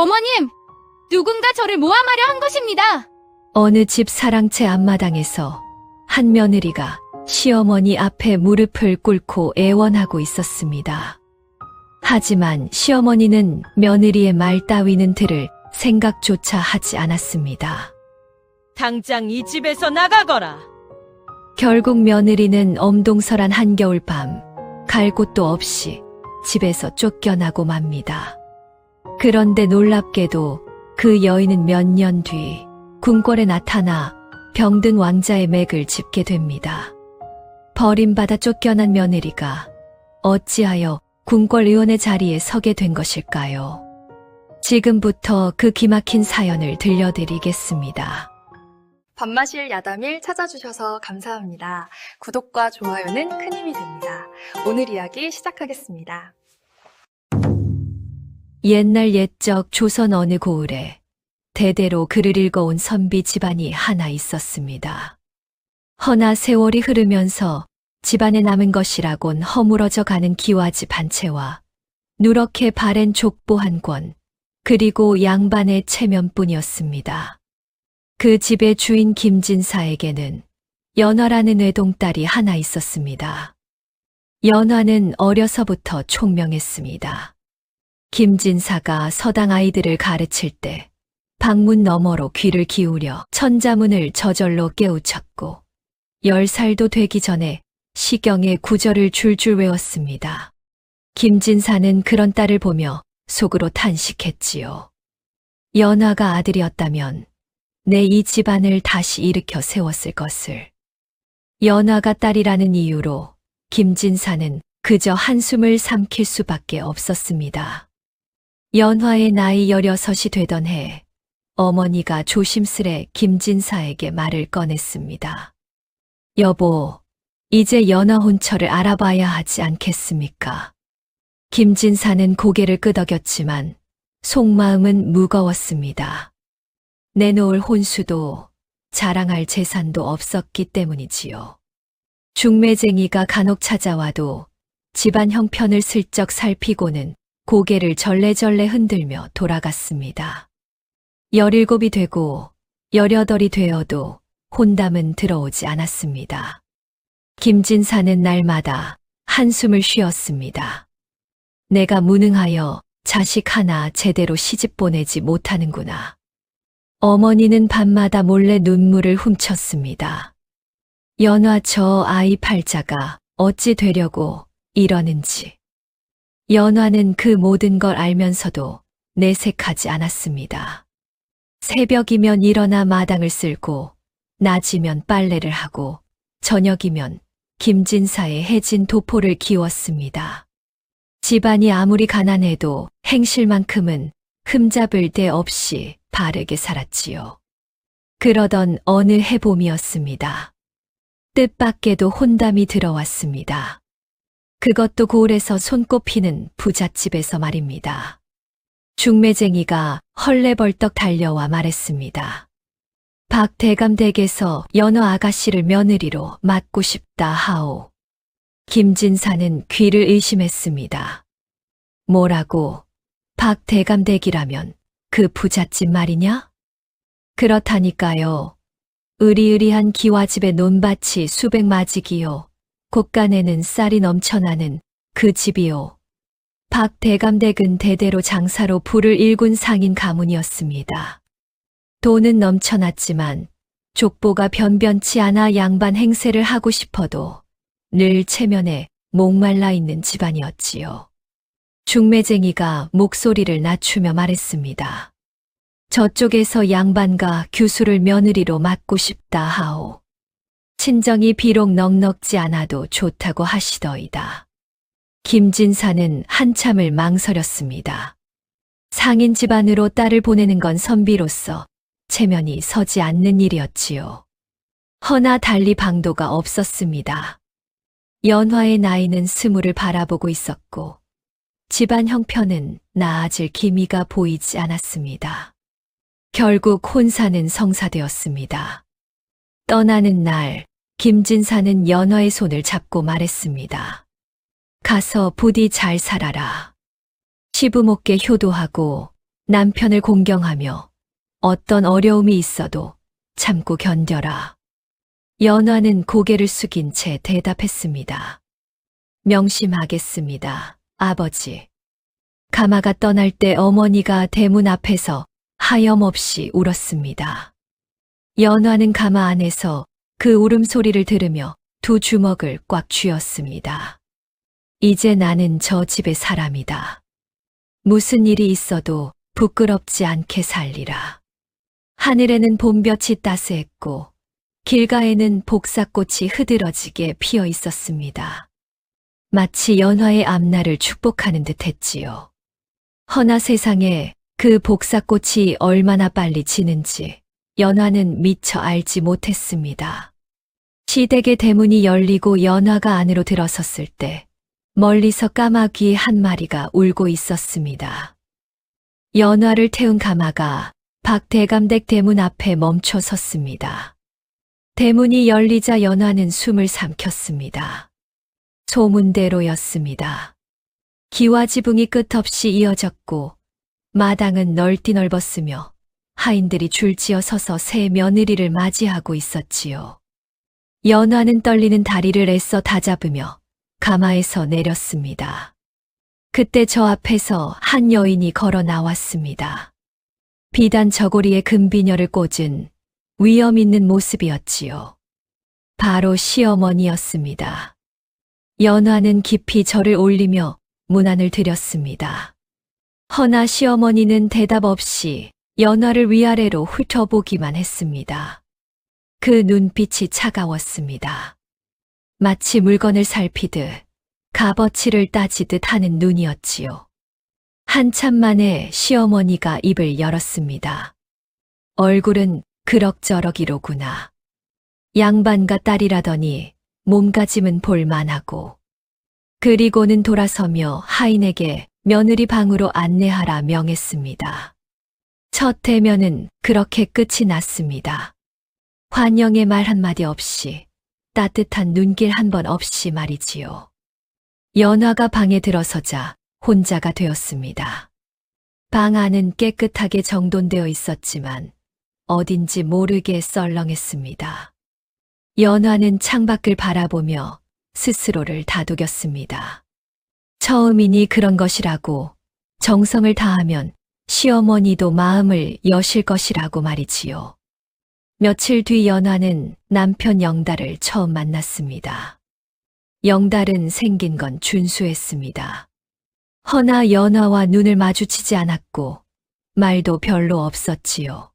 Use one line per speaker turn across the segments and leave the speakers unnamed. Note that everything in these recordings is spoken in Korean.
어머님! 누군가 저를 모함하려 한 것입니다.
어느 집 사랑채 앞마당에서 한 며느리가 시어머니 앞에 무릎을 꿇고 애원하고 있었습니다. 하지만 시어머니는 며느리의 말 따위는 들을 생각조차 하지 않았습니다.
당장 이 집에서 나가거라.
결국 며느리는 엄동설한 한겨울밤 갈 곳도 없이 집에서 쫓겨나고 맙니다. 그런데 놀랍게도 그 여인은 몇 년 뒤 궁궐에 나타나 병든 왕자의 맥을 짚게 됩니다. 버림받아 쫓겨난 며느리가 어찌하여 궁궐 의원의 자리에 서게 된 것일까요? 지금부터 그 기막힌 사연을 들려드리겠습니다.
밤마실 야담일 찾아주셔서 감사합니다. 구독과 좋아요는 큰 힘이 됩니다. 오늘 이야기 시작하겠습니다.
옛날 옛적 조선 어느 고을에 대대로 글을 읽어온 선비 집안이 하나 있었습니다. 허나 세월이 흐르면서 집안에 남은 것이라곤 허물어져 가는 기와집 한 채와 누렇게 바랜 족보 한 권, 그리고 양반의 체면뿐이었습니다. 그 집의 주인 김진사에게는 연화라는 외동딸이 하나 있었습니다. 연화는 어려서부터 총명했습니다. 김진사가 서당 아이들을 가르칠 때 방문 너머로 귀를 기울여 천자문을 저절로 깨우쳤고 10살도 되기 전에 시경의 구절을 줄줄 외웠습니다. 김진사는 그런 딸을 보며 속으로 탄식했지요. 연화가 아들이었다면 내 이 집안을 다시 일으켜 세웠을 것을. 연화가 딸이라는 이유로 김진사는 그저 한숨을 삼킬 수밖에 없었습니다. 연화의 나이 16이 되던 해 어머니가 조심스레 김진사에게 말을 꺼냈습니다. 여보, 이제 연화 혼처를 알아봐야 하지 않겠습니까? 김진사는 고개를 끄덕였지만 속마음은 무거웠습니다. 내놓을 혼수도 자랑할 재산도 없었기 때문이지요. 중매쟁이가 간혹 찾아와도 집안 형편을 슬쩍 살피고는 고개를 절레절레 흔들며 돌아갔습니다. 17이 되고 18이 되어도 혼담은 들어오지 않았습니다. 김진사는 날마다 한숨을 쉬었습니다. 내가 무능하여 자식 하나 제대로 시집 보내지 못하는구나. 어머니는 밤마다 몰래 눈물을 훔쳤습니다. 연화 저 아이 팔자가 어찌 되려고 이러는지. 연화는 그 모든 걸 알면서도 내색하지 않았습니다. 새벽이면 일어나 마당을 쓸고 낮이면 빨래를 하고 저녁이면 김진사의 해진 도포를 키웠습니다. 집안이 아무리 가난해도 행실만큼은 흠잡을 데 없이 바르게 살았지요. 그러던 어느 해봄이었습니다. 뜻밖에도 혼담이 들어왔습니다. 그것도 고을에서 손꼽히는 부잣집에서 말입니다. 중매쟁이가 헐레벌떡 달려와 말했습니다. 박 대감댁에서 연화 아가씨를 며느리로 맡고 싶다 하오. 김진사는 귀를 의심했습니다. 뭐라고? 박 대감댁이라면 그 부잣집 말이냐? 그렇다니까요. 으리으리한 기와집의 논밭이 수백 마지기요. 곳간에는 쌀이 넘쳐나는 그 집이요. 박 대감댁은 대대로 장사로 부를 일군 상인 가문이었습니다. 돈은 넘쳐났지만 족보가 변변치 않아 양반 행세를 하고 싶어도 늘 체면에 목말라 있는 집안이었지요. 중매쟁이가 목소리를 낮추며 말했습니다. 저쪽에서 양반과 규수를 며느리로 맡고 싶다 하오. 친정이 비록 넉넉지 않아도 좋다고 하시더이다. 김진사는 한참을 망설였습니다. 상인 집안으로 딸을 보내는 건 선비로서 체면이 서지 않는 일이었지요. 허나 달리 방도가 없었습니다. 연화의 나이는 20을 바라보고 있었고 집안 형편은 나아질 기미가 보이지 않았습니다. 결국 혼사는 성사되었습니다. 떠나는 날 김진사는 연화의 손을 잡고 말했습니다. 가서 부디 잘 살아라. 시부모께 효도하고 남편을 공경하며 어떤 어려움이 있어도 참고 견뎌라. 연화는 고개를 숙인 채 대답했습니다. 명심하겠습니다, 아버지. 가마가 떠날 때 어머니가 대문 앞에서 하염없이 울었습니다. 연화는 가마 안에서 그 울음소리를 들으며 두 주먹을 꽉 쥐었습니다. 이제 나는 저 집의 사람이다. 무슨 일이 있어도 부끄럽지 않게 살리라. 하늘에는 봄볕이 따스했고 길가에는 복사꽃이 흐드러지게 피어 있었습니다. 마치 연화의 앞날을 축복하는 듯 했지요. 허나 세상에 그 복사꽃이 얼마나 빨리 지는지 연화는 미처 알지 못했습니다. 시댁의 대문이 열리고 연화가 안으로 들어섰을 때 멀리서 까마귀 한 마리가 울고 있었습니다. 연화를 태운 가마가 박대감댁 대문 앞에 멈춰 섰습니다. 대문이 열리자 연화는 숨을 삼켰습니다. 소문대로였습니다. 기와지붕이 끝없이 이어졌고 마당은 넓디 넓었으며 하인들이 줄지어 서서 새 며느리를 맞이하고 있었지요. 연화는 떨리는 다리를 애써 다잡으며 가마에서 내렸습니다. 그때 저 앞에서 한 여인이 걸어 나왔습니다. 비단 저고리에 금비녀를 꽂은 위엄 있는 모습이었지요. 바로 시어머니였습니다. 연화는 깊이 절을 올리며 문안을 드렸습니다. 허나 시어머니는 대답 없이 연화를 위아래로 훑어보기만 했습니다. 그 눈빛이 차가웠습니다. 마치 물건을 살피듯 값어치를 따지듯 하는 눈이었지요. 한참 만에 시어머니가 입을 열었습니다. 얼굴은 그럭저럭이로구나. 양반과 딸이라더니 몸가짐은 볼만하고. 그리고는 돌아서며 하인에게 며느리 방으로 안내하라 명했습니다. 첫 대면은 그렇게 끝이 났습니다. 환영의 말 한마디 없이, 따뜻한 눈길 한 번 없이 말이지요. 연화가 방에 들어서자 혼자가 되었습니다. 방 안은 깨끗하게 정돈되어 있었지만 어딘지 모르게 썰렁했습니다. 연화는 창밖을 바라보며 스스로를 다독였습니다. 처음이니 그런 것이라고, 정성을 다하면 시어머니도 마음을 여실 것이라고 말이지요. 며칠 뒤 연화는 남편 영달을 처음 만났습니다. 영달은 생긴 건 준수했습니다. 허나 연화와 눈을 마주치지 않았고 말도 별로 없었지요.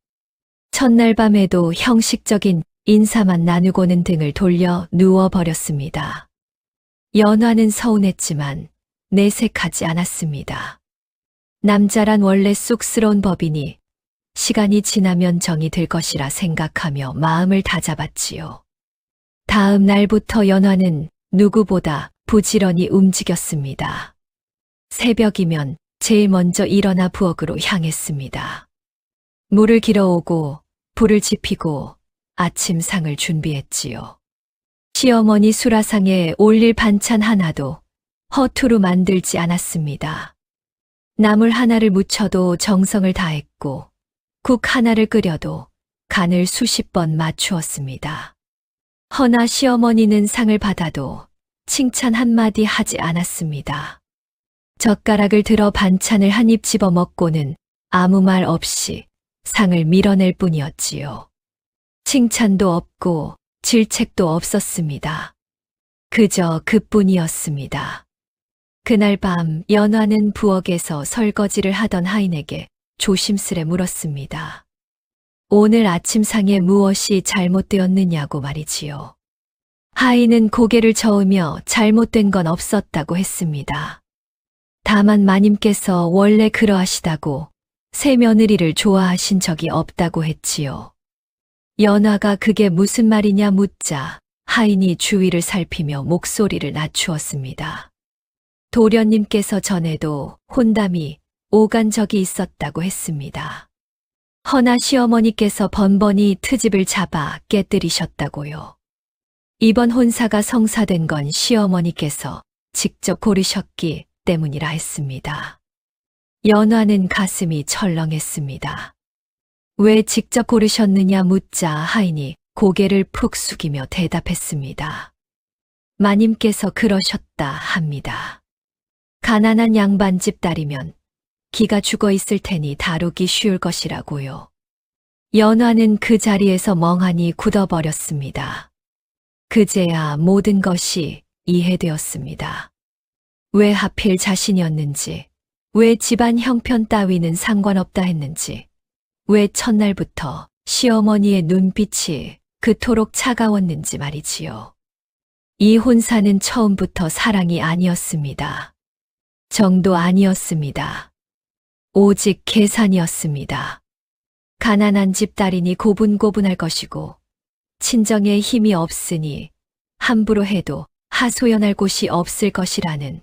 첫날 밤에도 형식적인 인사만 나누고는 등을 돌려 누워버렸습니다. 연화는 서운했지만 내색하지 않았습니다. 남자란 원래 쑥스러운 법이니 시간이 지나면 정이 들 것이라 생각하며 마음을 다잡았지요. 다음 날부터 연화는 누구보다 부지런히 움직였습니다. 새벽이면 제일 먼저 일어나 부엌으로 향했습니다. 물을 길어오고 불을 지피고 아침상을 준비했지요. 시어머니 수라상에 올릴 반찬 하나도 허투루 만들지 않았습니다. 나물 하나를 무쳐도 정성을 다했고 국 하나를 끓여도 간을 수십 번 맞추었습니다. 허나 시어머니는 상을 받아도 칭찬 한마디 하지 않았습니다. 젓가락을 들어 반찬을 한 입 집어 먹고는 아무 말 없이 상을 밀어낼 뿐이었지요. 칭찬도 없고 질책도 없었습니다. 그저 그뿐이었습니다. 그날 밤 연화는 부엌에서 설거지를 하던 하인에게 조심스레 물었습니다. 오늘 아침상에 무엇이 잘못되었느냐고 말이지요. 하인은 고개를 저으며 잘못된 건 없었다고 했습니다. 다만 마님께서 원래 그러하시다고 새 며느리를 좋아하신 적이 없다고 했지요. 연화가 그게 무슨 말이냐 묻자 하인이 주위를 살피며 목소리를 낮추었습니다. 도련님께서 전에도 혼담이 오간 적이 있었다고 했습니다. 허나 시어머니께서 번번이 트집을 잡아 깨뜨리셨다고요. 이번 혼사가 성사된 건 시어머니께서 직접 고르셨기 때문이라 했습니다. 연화는 가슴이 철렁했습니다. 왜 직접 고르셨느냐 묻자 하인이 고개를 푹 숙이며 대답했습니다. 마님께서 그러셨다 합니다. 가난한 양반집 딸이면 기가 죽어 있을 테니 다루기 쉬울 것이라고요. 연화는 그 자리에서 멍하니 굳어버렸습니다. 그제야 모든 것이 이해되었습니다. 왜 하필 자신이었는지, 왜 집안 형편 따위는 상관없다 했는지, 왜 첫날부터 시어머니의 눈빛이 그토록 차가웠는지 말이지요. 이 혼사는 처음부터 사랑이 아니었습니다. 정도 아니었습니다. 오직 계산이었습니다. 가난한 집딸이니 고분고분할 것이고 친정에 힘이 없으니 함부로 해도 하소연할 곳이 없을 것이라는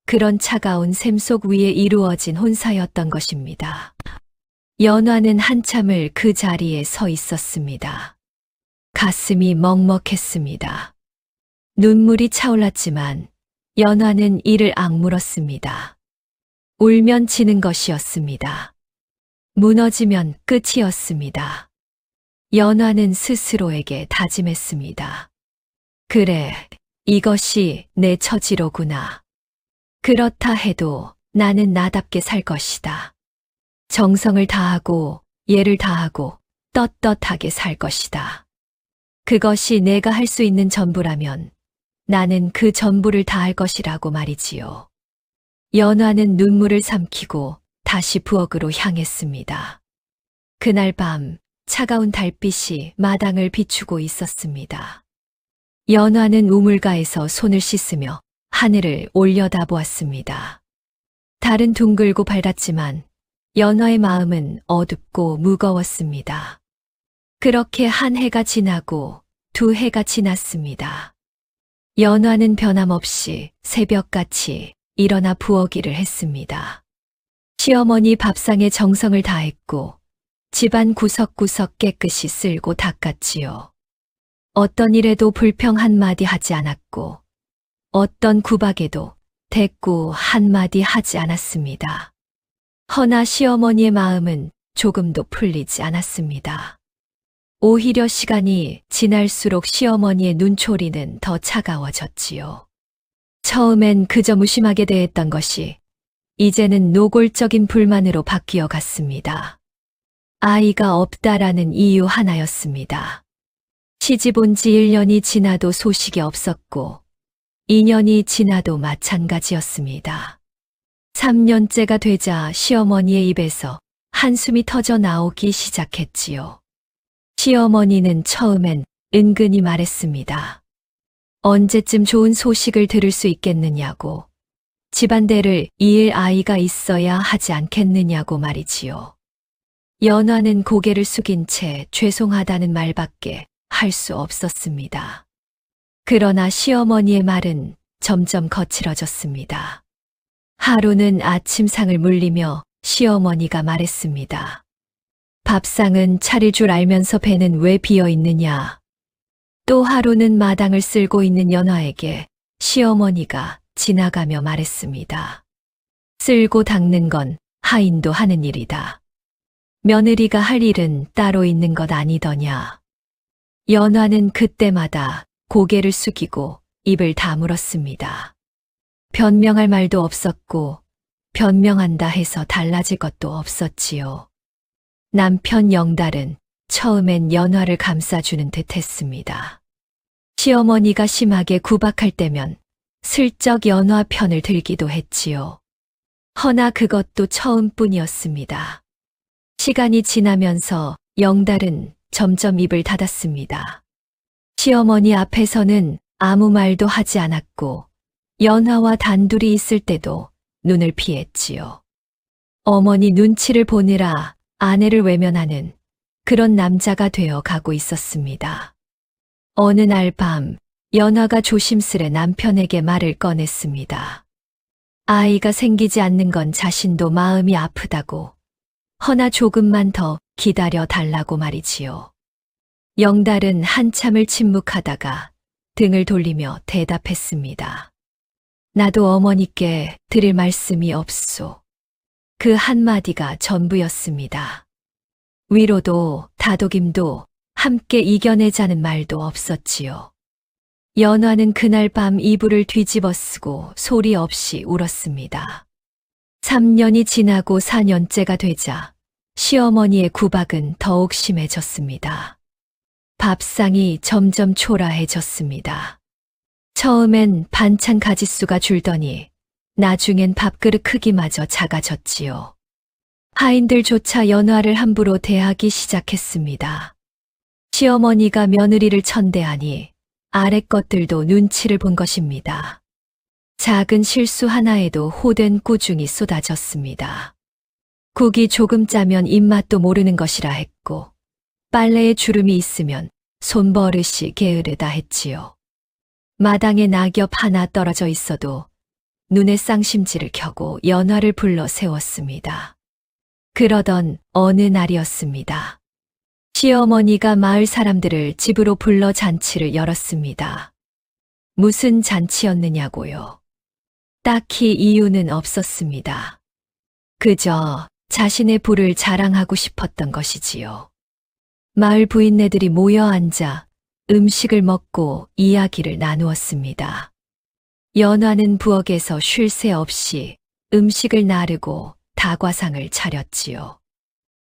그런 차가운 샘속 위에 이루어진 혼사였던 것입니다. 연화는 한참을 그 자리에 서 있었습니다. 가슴이 먹먹했습니다. 눈물이 차올랐지만 연화는 이를 악물었습니다. 울면 지는 것이었습니다. 무너지면 끝이었습니다. 연화는 스스로에게 다짐했습니다. 그래, 이것이 내 처지로구나. 그렇다 해도 나는 나답게 살 것이다. 정성을 다하고 예를 다하고 떳떳하게 살 것이다. 그것이 내가 할 수 있는 전부라면 나는 그 전부를 다할 것이라고 말이지요. 연화는 눈물을 삼키고 다시 부엌으로 향했습니다. 그날 밤 차가운 달빛이 마당을 비추고 있었습니다. 연화는 우물가에서 손을 씻으며 하늘을 올려다보았습니다. 달은 둥글고 밝았지만 연화의 마음은 어둡고 무거웠습니다. 그렇게 한 해가 지나고 두 해가 지났습니다. 연화는 변함없이 새벽같이 일어나 부엌 일을 했습니다. 시어머니 밥상에 정성을 다했고 집안 구석구석 깨끗이 쓸고 닦았지요. 어떤 일에도 불평 한마디 하지 않았고 어떤 구박에도 대꾸 한마디 하지 않았습니다. 허나 시어머니의 마음은 조금도 풀리지 않았습니다. 오히려 시간이 지날수록 시어머니의 눈초리는 더 차가워졌지요. 처음엔 그저 무심하게 대했던 것이 이제는 노골적인 불만으로 바뀌어 갔습니다. 아이가 없다라는 이유 하나였습니다. 시집 온 지 1년이 지나도 소식이 없었고 2년이 지나도 마찬가지였습니다. 3년째가 되자 시어머니의 입에서 한숨이 터져 나오기 시작했지요. 시어머니는 처음엔 은근히 말했습니다. 언제쯤 좋은 소식을 들을 수 있겠느냐고, 집안대를 이을 아이가 있어야 하지 않겠느냐고 말이지요. 연화는 고개를 숙인 채 죄송하다는 말밖에 할 수 없었습니다. 그러나 시어머니의 말은 점점 거칠어졌습니다. 하루는 아침상을 물리며 시어머니가 말했습니다. 밥상은 차릴 줄 알면서 배는 왜 비어 있느냐. 또 하루는 마당을 쓸고 있는 연화에게 시어머니가 지나가며 말했습니다. 쓸고 닦는 건 하인도 하는 일이다. 며느리가 할 일은 따로 있는 것 아니더냐. 연화는 그때마다 고개를 숙이고 입을 다물었습니다. 변명할 말도 없었고 변명한다 해서 달라질 것도 없었지요. 남편 영달은 처음엔 연화를 감싸주는 듯 했습니다. 시어머니가 심하게 구박할 때면 슬쩍 연화 편을 들기도 했지요. 허나 그것도 처음뿐이었습니다. 시간이 지나면서 영달은 점점 입을 닫았습니다. 시어머니 앞에서는 아무 말도 하지 않았고 연화와 단둘이 있을 때도 눈을 피했지요. 어머니 눈치를 보느라 아내를 외면하는 그런 남자가 되어 가고 있었습니다. 어느 날 밤 연화가 조심스레 남편에게 말을 꺼냈습니다. 아이가 생기지 않는 건 자신도 마음이 아프다고, 허나 조금만 더 기다려 달라고 말이지요. 영달은 한참을 침묵하다가 등을 돌리며 대답했습니다. 나도 어머니께 드릴 말씀이 없소. 그 한마디가 전부였습니다. 위로도 다독임도 함께 이겨내자는 말도 없었지요. 연화는 그날 밤 이불을 뒤집어 쓰고 소리 없이 울었습니다. 3년이 지나고 4년째가 되자 시어머니의 구박은 더욱 심해졌습니다. 밥상이 점점 초라해졌습니다. 처음엔 반찬 가짓수가 줄더니 나중엔 밥그릇 크기마저 작아졌지요. 하인들조차 연화를 함부로 대하기 시작했습니다. 시어머니가 며느리를 천대하니 아래 것들도 눈치를 본 것입니다. 작은 실수 하나에도 호된 꾸중이 쏟아졌습니다. 국이 조금 짜면 입맛도 모르는 것이라 했고 빨래에 주름이 있으면 손버릇이 게으르다 했지요. 마당에 낙엽 하나 떨어져 있어도 눈에 쌍심지를 켜고 연화를 불러 세웠습니다. 그러던 어느 날이었습니다. 시어머니가 마을 사람들을 집으로 불러 잔치를 열었습니다. 무슨 잔치였느냐고요? 딱히 이유는 없었습니다. 그저 자신의 부를 자랑하고 싶었던 것이지요. 마을 부인네들이 모여 앉아 음식을 먹고 이야기를 나누었습니다. 연화는 부엌에서 쉴 새 없이 음식을 나르고 다과상을 차렸지요.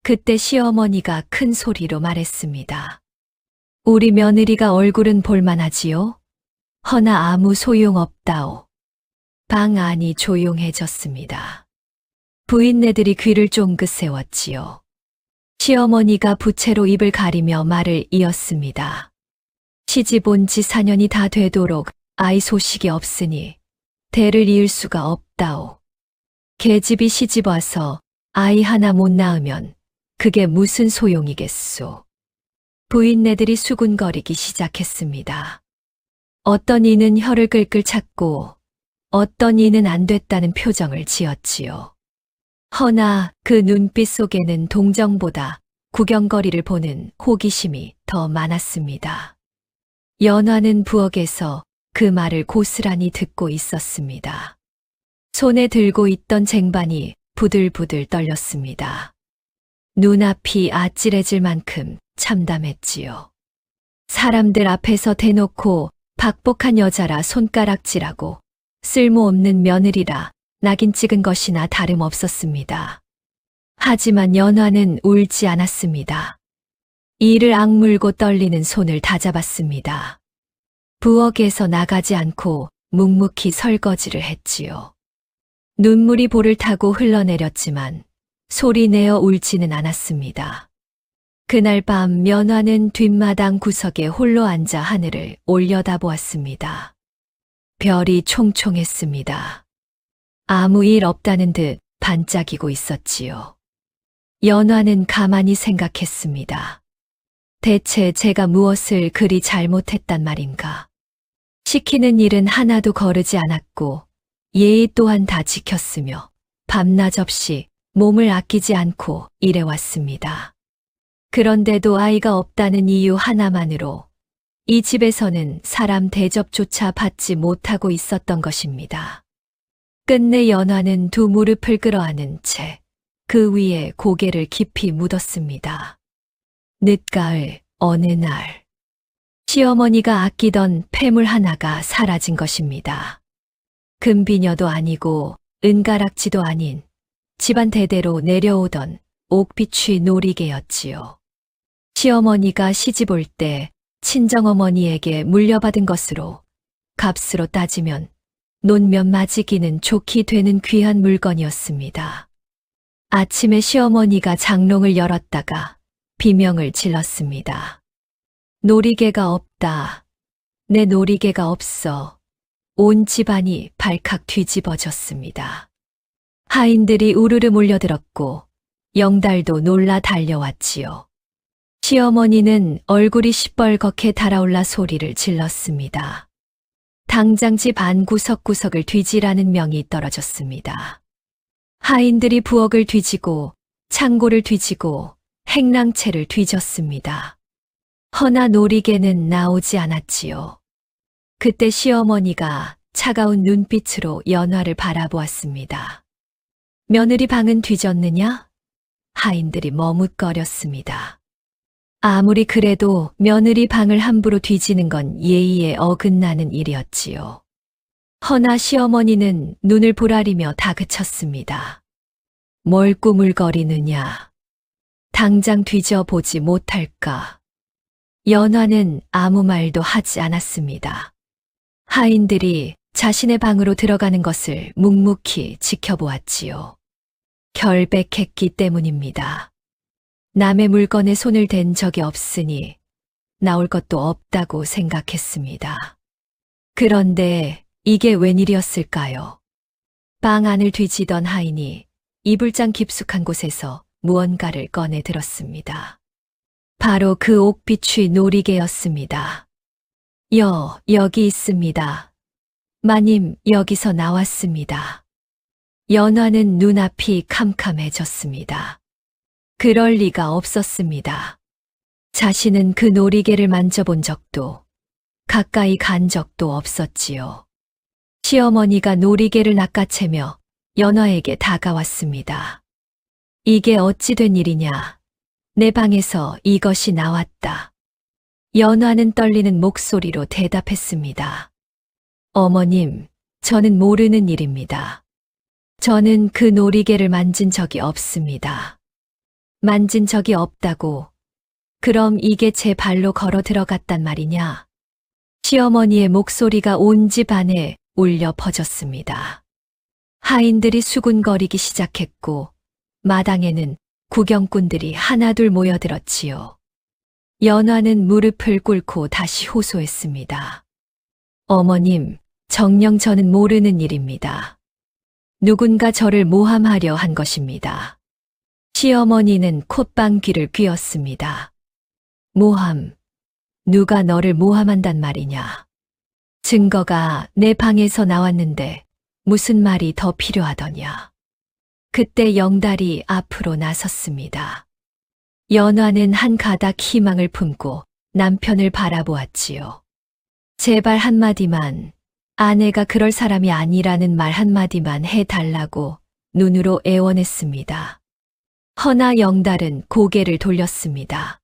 그때 시어머니가 큰 소리로 말했습니다. 우리 며느리가 얼굴은 볼만하지요? 허나 아무 소용없다오. 방 안이 조용해졌습니다. 부인네들이 귀를 쫑긋 세웠지요. 시어머니가 부채로 입을 가리며 말을 이었습니다. 시집 온 지 4년이 다 되도록 아이 소식이 없으니 대를 이을 수가 없다오. 계집이 시집 와서 아이 하나 못 낳으면 그게 무슨 소용이겠소. 부인네들이 수군거리기 시작했습니다. 어떤 이는 혀를 끌끌 찾고 어떤 이는 안 됐다는 표정을 지었지요. 허나 그 눈빛 속에는 동정보다 구경거리를 보는 호기심이 더 많았습니다. 연화는 부엌에서 그 말을 고스란히 듣고 있었습니다. 손에 들고 있던 쟁반이 부들부들 떨렸습니다. 눈앞이 아찔해질 만큼 참담했지요. 사람들 앞에서 대놓고 박복한 여자라 손가락질하고 쓸모없는 며느리라 낙인 찍은 것이나 다름없었습니다. 하지만 연화는 울지 않았습니다. 이를 악물고 떨리는 손을 다잡았습니다. 부엌에서 나가지 않고 묵묵히 설거지를 했지요. 눈물이 볼을 타고 흘러내렸지만 소리내어 울지는 않았습니다. 그날 밤 연화는 뒷마당 구석에 홀로 앉아 하늘을 올려다보았습니다. 별이 총총했습니다. 아무 일 없다는 듯 반짝이고 있었지요. 연화는 가만히 생각했습니다. 대체 제가 무엇을 그리 잘못했단 말인가? 시키는 일은 하나도 거르지 않았고 예의 또한 다 지켰으며 밤낮 없이 몸을 아끼지 않고 일해왔습니다. 그런데도 아이가 없다는 이유 하나만으로 이 집에서는 사람 대접조차 받지 못하고 있었던 것입니다. 끝내 연화는 두 무릎을 끌어안은 채 그 위에 고개를 깊이 묻었습니다. 늦가을 어느 날 시어머니가 아끼던 폐물 하나가 사라진 것입니다. 금비녀도 아니고 은가락지도 아닌 집안 대대로 내려오던 옥비취 놀이개였지요. 시어머니가 시집 올 때 친정어머니에게 물려받은 것으로 값으로 따지면 논면 맞이기는 좋게 되는 귀한 물건이었습니다. 아침에 시어머니가 장롱을 열었다가 비명을 질렀습니다. 놀이개가 없다. 내 놀이개가 없어. 온 집안이 발칵 뒤집어졌습니다. 하인들이 우르르 몰려들었고 영달도 놀라 달려왔지요. 시어머니는 얼굴이 시뻘겋게 달아올라 소리를 질렀습니다. 당장 집 안 구석구석을 뒤지라는 명이 떨어졌습니다. 하인들이 부엌을 뒤지고 창고를 뒤지고 행랑채를 뒤졌습니다. 허나 놀이개는 나오지 않았지요. 그때 시어머니가 차가운 눈빛으로 연화를 바라보았습니다. 며느리 방은 뒤졌느냐? 하인들이 머뭇거렸습니다. 아무리 그래도 며느리 방을 함부로 뒤지는 건 예의에 어긋나는 일이었지요. 허나 시어머니는 눈을 부라리며 다그쳤습니다. 뭘 꾸물거리느냐? 당장 뒤져보지 못할까? 연화는 아무 말도 하지 않았습니다. 하인들이 자신의 방으로 들어가는 것을 묵묵히 지켜보았지요. 결백했기 때문입니다. 남의 물건에 손을 댄 적이 없으니 나올 것도 없다고 생각했습니다. 그런데 이게 웬일이었을까요? 방 안을 뒤지던 하인이 이불장 깊숙한 곳에서 무언가를 꺼내 들었습니다. 바로 그 옥비추 놀이개였습니다. 여기 있습니다. 마님, 여기서 나왔습니다. 연화는 눈앞이 캄캄해졌습니다. 그럴 리가 없었습니다. 자신은 그 놀이개를 만져본 적도, 가까이 간 적도 없었지요. 시어머니가 놀이개를 낚아채며 연화에게 다가왔습니다. 이게 어찌 된 일이냐? 내 방에서 이것이 나왔다. 연화는 떨리는 목소리로 대답했습니다. 어머님, 저는 모르는 일입니다. 저는 그 놀이개를 만진 적이 없습니다. 만진 적이 없다고? 그럼 이게 제 발로 걸어 들어갔단 말이냐? 시어머니의 목소리가 온 집 안에 울려 퍼졌습니다. 하인들이 수군거리기 시작했고 마당에는 구경꾼들이 하나둘 모여들었지요. 연화는 무릎을 꿇고 다시 호소했습니다. 어머님, 정녕 저는 모르는 일입니다. 누군가 저를 모함하려 한 것입니다. 시어머니는 콧방귀를 뀌었습니다. 모함? 누가 너를 모함한단 말이냐? 증거가 내 방에서 나왔는데 무슨 말이 더 필요하더냐? 그때 영달이 앞으로 나섰습니다. 연화는 한 가닥 희망을 품고 남편을 바라보았지요. 제발 한마디만, 아내가 그럴 사람이 아니라는 말 한마디만 해달라고 눈으로 애원했습니다. 허나 영달은 고개를 돌렸습니다.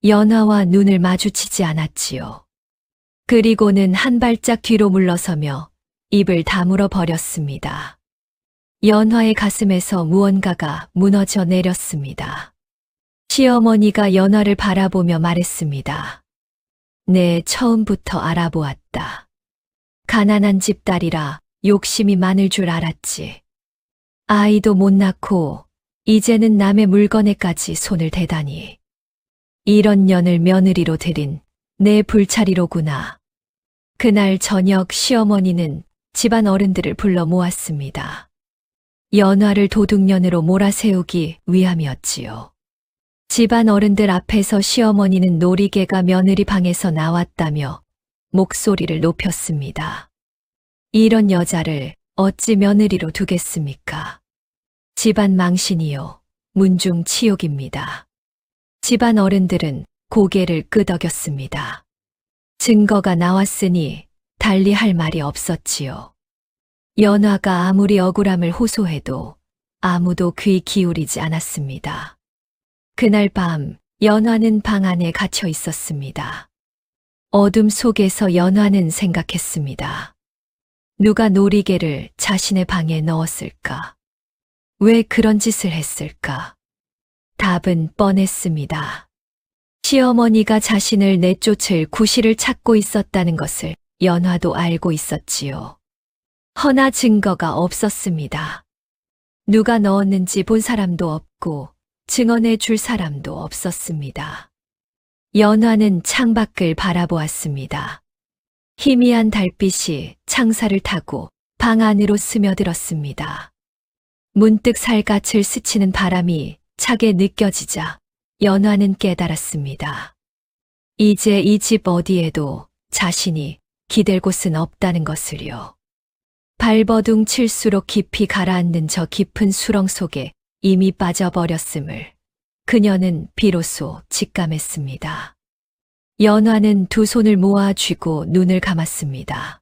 연화와 눈을 마주치지 않았지요. 그리고는 한 발짝 뒤로 물러서며 입을 다물어 버렸습니다. 연화의 가슴에서 무언가가 무너져 내렸습니다. 시어머니가 연화를 바라보며 말했습니다. 네, 처음부터 알아보았다. 가난한 집 딸이라 욕심이 많을 줄 알았지. 아이도 못 낳고 이제는 남의 물건에까지 손을 대다니. 이런 년을 며느리로 들인 내 불찰이로구나. 그날 저녁 시어머니는 집안 어른들을 불러 모았습니다. 연화를 도둑년으로 몰아세우기 위함이었지요. 집안 어른들 앞에서 시어머니는 놀이개가 며느리 방에서 나왔다며 목소리를 높였습니다. 이런 여자를 어찌 며느리로 두겠습니까? 집안 망신이요, 문중 치욕입니다. 집안 어른들은 고개를 끄덕였습니다. 증거가 나왔으니 달리 할 말이 없었지요. 연화가 아무리 억울함을 호소해도 아무도 귀 기울이지 않았습니다. 그날 밤 연화는 방 안에 갇혀 있었습니다. 어둠 속에서 연화는 생각했습니다. 누가 놀이개를 자신의 방에 넣었을까? 왜 그런 짓을 했을까? 답은 뻔했습니다. 시어머니가 자신을 내쫓을 구실을 찾고 있었다는 것을 연화도 알고 있었지요. 허나 증거가 없었습니다. 누가 넣었는지 본 사람도 없고 증언해 줄 사람도 없었습니다. 연화는 창밖을 바라보았습니다. 희미한 달빛이 창살을 타고 방 안으로 스며들었습니다. 문득 살갗을 스치는 바람이 차게 느껴지자 연화는 깨달았습니다. 이제 이 집 어디에도 자신이 기댈 곳은 없다는 것을요. 발버둥 칠수록 깊이 가라앉는 저 깊은 수렁 속에 이미 빠져버렸음을 그녀는 비로소 직감했습니다. 연화는 두 손을 모아 쥐고 눈을 감았습니다.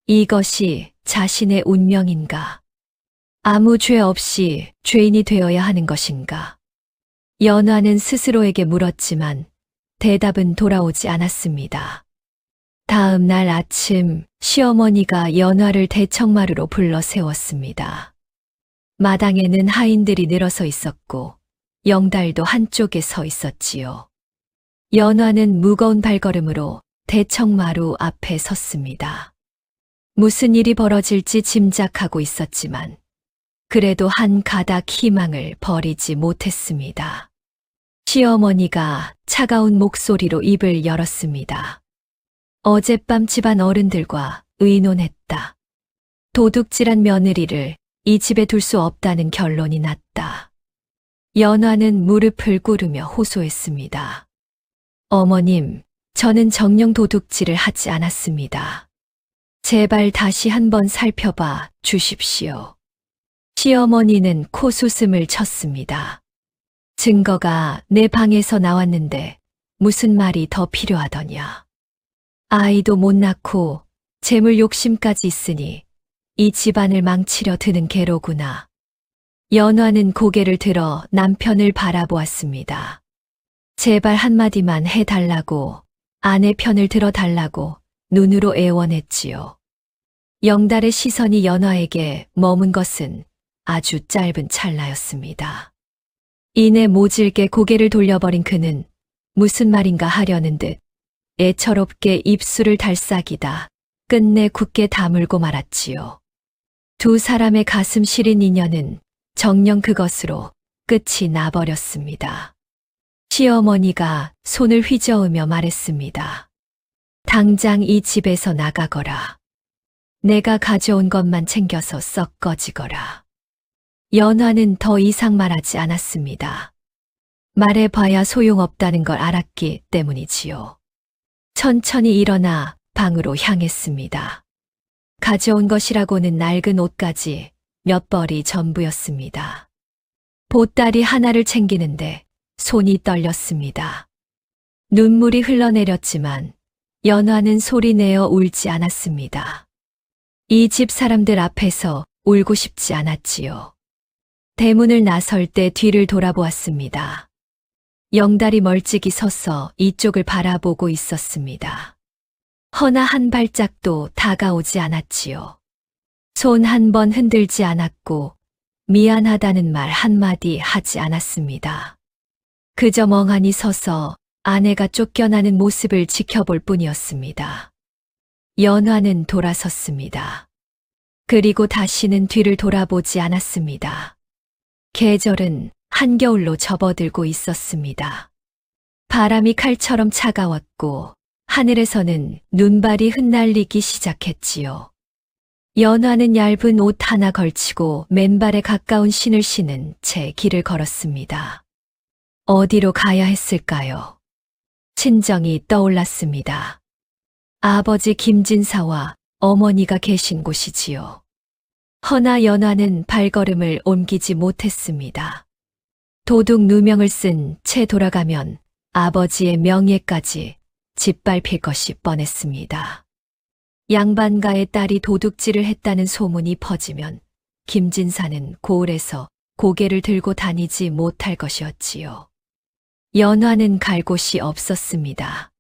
이것이 자신의 운명인가? 아무 죄 없이 죄인이 되어야 하는 것인가? 연화는 스스로에게 물었지만 대답은 돌아오지 않았습니다. 다음 날 아침 시어머니가 연화를 대청마루로 불러 세웠습니다. 마당에는 하인들이 늘어서 있었고 영달도 한쪽에 서 있었지요. 연화는 무거운 발걸음으로 대청마루 앞에 섰습니다. 무슨 일이 벌어질지 짐작하고 있었지만 그래도 한 가닥 희망을 버리지 못했습니다. 시어머니가 차가운 목소리로 입을 열었습니다. 어젯밤 집안 어른들과 의논했다. 도둑질한 며느리를 이 집에 둘 수 없다는 결론이 났다. 연화는 무릎을 꿇으며 호소했습니다. 어머님, 저는 정령 도둑질을 하지 않았습니다. 제발 다시 한번 살펴봐 주십시오. 시어머니는 코웃음을 쳤습니다. 증거가 내 방에서 나왔는데 무슨 말이 더 필요하더냐. 아이도 못 낳고 재물 욕심까지 있으니 이 집안을 망치려 드는 개로구나. 연화는 고개를 들어 남편을 바라보았습니다. 제발 한마디만 해달라고, 아내 편을 들어달라고 눈으로 애원했지요. 영달의 시선이 연화에게 머문 것은 아주 짧은 찰나였습니다. 이내 모질게 고개를 돌려버린 그는 무슨 말인가 하려는 듯 애처롭게 입술을 달싹이다 끝내 굳게 다물고 말았지요. 두 사람의 가슴 시린 인연은 정녕 그것으로 끝이 나버렸습니다. 시어머니가 손을 휘저으며 말했습니다. 당장 이 집에서 나가거라. 내가 가져온 것만 챙겨서 썩 꺼지거라. 연화는 더 이상 말하지 않았습니다. 말해봐야 소용없다는 걸 알았기 때문이지요. 천천히 일어나 방으로 향했습니다. 가져온 것이라고는 낡은 옷까지 몇 벌이 전부였습니다. 보따리 하나를 챙기는데 손이 떨렸습니다. 눈물이 흘러내렸지만 연화는 소리내어 울지 않았습니다. 이 집 사람들 앞에서 울고 싶지 않았지요. 대문을 나설 때 뒤를 돌아보았습니다. 영달이 멀찍이 서서 이쪽을 바라보고 있었습니다. 허나 한 발짝도 다가오지 않았지요. 손 한 번 흔들지 않았고 미안하다는 말 한마디 하지 않았습니다. 그저 멍하니 서서 아내가 쫓겨나는 모습을 지켜볼 뿐이었습니다. 연화는 돌아섰습니다. 그리고 다시는 뒤를 돌아보지 않았습니다. 계절은 한겨울로 접어들고 있었습니다. 바람이 칼처럼 차가웠고 하늘에서는 눈발이 흩날리기 시작했지요. 연화는 얇은 옷 하나 걸치고 맨발에 가까운 신을 신은 채 길을 걸었습니다. 어디로 가야 했을까요? 친정이 떠올랐습니다. 아버지 김진사와 어머니가 계신 곳이지요. 허나 연화는 발걸음을 옮기지 못했습니다. 도둑 누명을 쓴 채 돌아가면 아버지의 명예까지 짓밟힐 것이 뻔했습니다. 양반가의 딸이 도둑질을 했다는 소문이 퍼지면 김진사는 고을에서 고개를 들고 다니지 못할 것이었지요. 연화는 갈 곳이 없었습니다.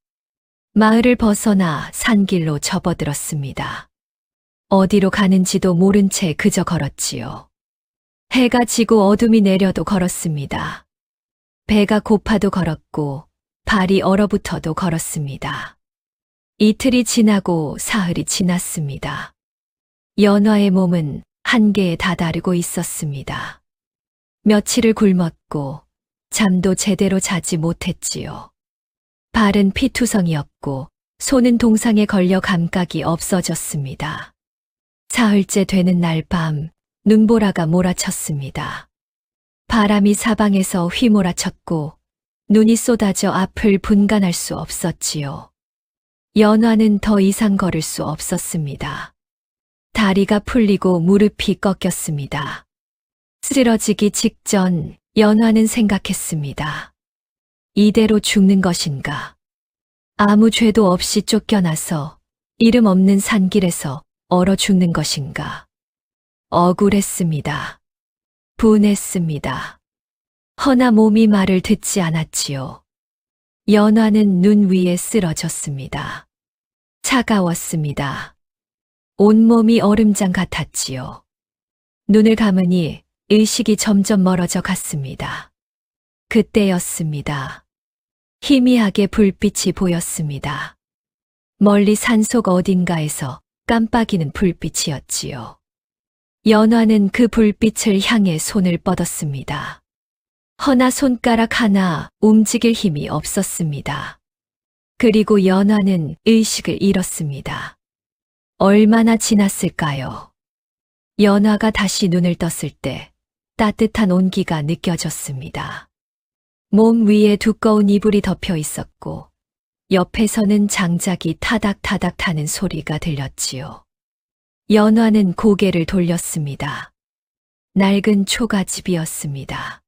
마을을 벗어나 산길로 접어들었습니다. 어디로 가는지도 모른 채 그저 걸었지요. 해가 지고 어둠이 내려도 걸었습니다. 배가 고파도 걸었고 발이 얼어붙어도 걸었습니다. 이틀이 지나고 사흘이 지났습니다. 연화의 몸은 한계에 다다르고 있었습니다. 며칠을 굶었고 잠도 제대로 자지 못했지요. 발은 피투성이었고 손은 동상에 걸려 감각이 없어졌습니다. 사흘째 되는 날 밤 눈보라가 몰아쳤습니다. 바람이 사방에서 휘몰아쳤고 눈이 쏟아져 앞을 분간할 수 없었지요. 연화는 더 이상 걸을 수 없었습니다. 다리가 풀리고 무릎이 꺾였습니다. 쓰러지기 직전 연화는 생각했습니다. 이대로 죽는 것인가? 아무 죄도 없이 쫓겨나서 이름 없는 산길에서 얼어 죽는 것인가? 억울했습니다. 분했습니다. 허나 몸이 말을 듣지 않았지요. 연화는 눈 위에 쓰러졌습니다. 차가웠습니다. 온몸이 얼음장 같았지요. 눈을 감으니 의식이 점점 멀어져 갔습니다. 그때였습니다. 희미하게 불빛이 보였습니다. 멀리 산속 어딘가에서 깜빡이는 불빛이었지요. 연화는 그 불빛을 향해 손을 뻗었습니다. 허나 손가락 하나 움직일 힘이 없었습니다. 그리고 연화는 의식을 잃었습니다. 얼마나 지났을까요? 연화가 다시 눈을 떴을 때 따뜻한 온기가 느껴졌습니다. 몸 위에 두꺼운 이불이 덮여 있었고 옆에서는 장작이 타닥타닥 타는 소리가 들렸지요. 연화는 고개를 돌렸습니다. 낡은 초가집이었습니다.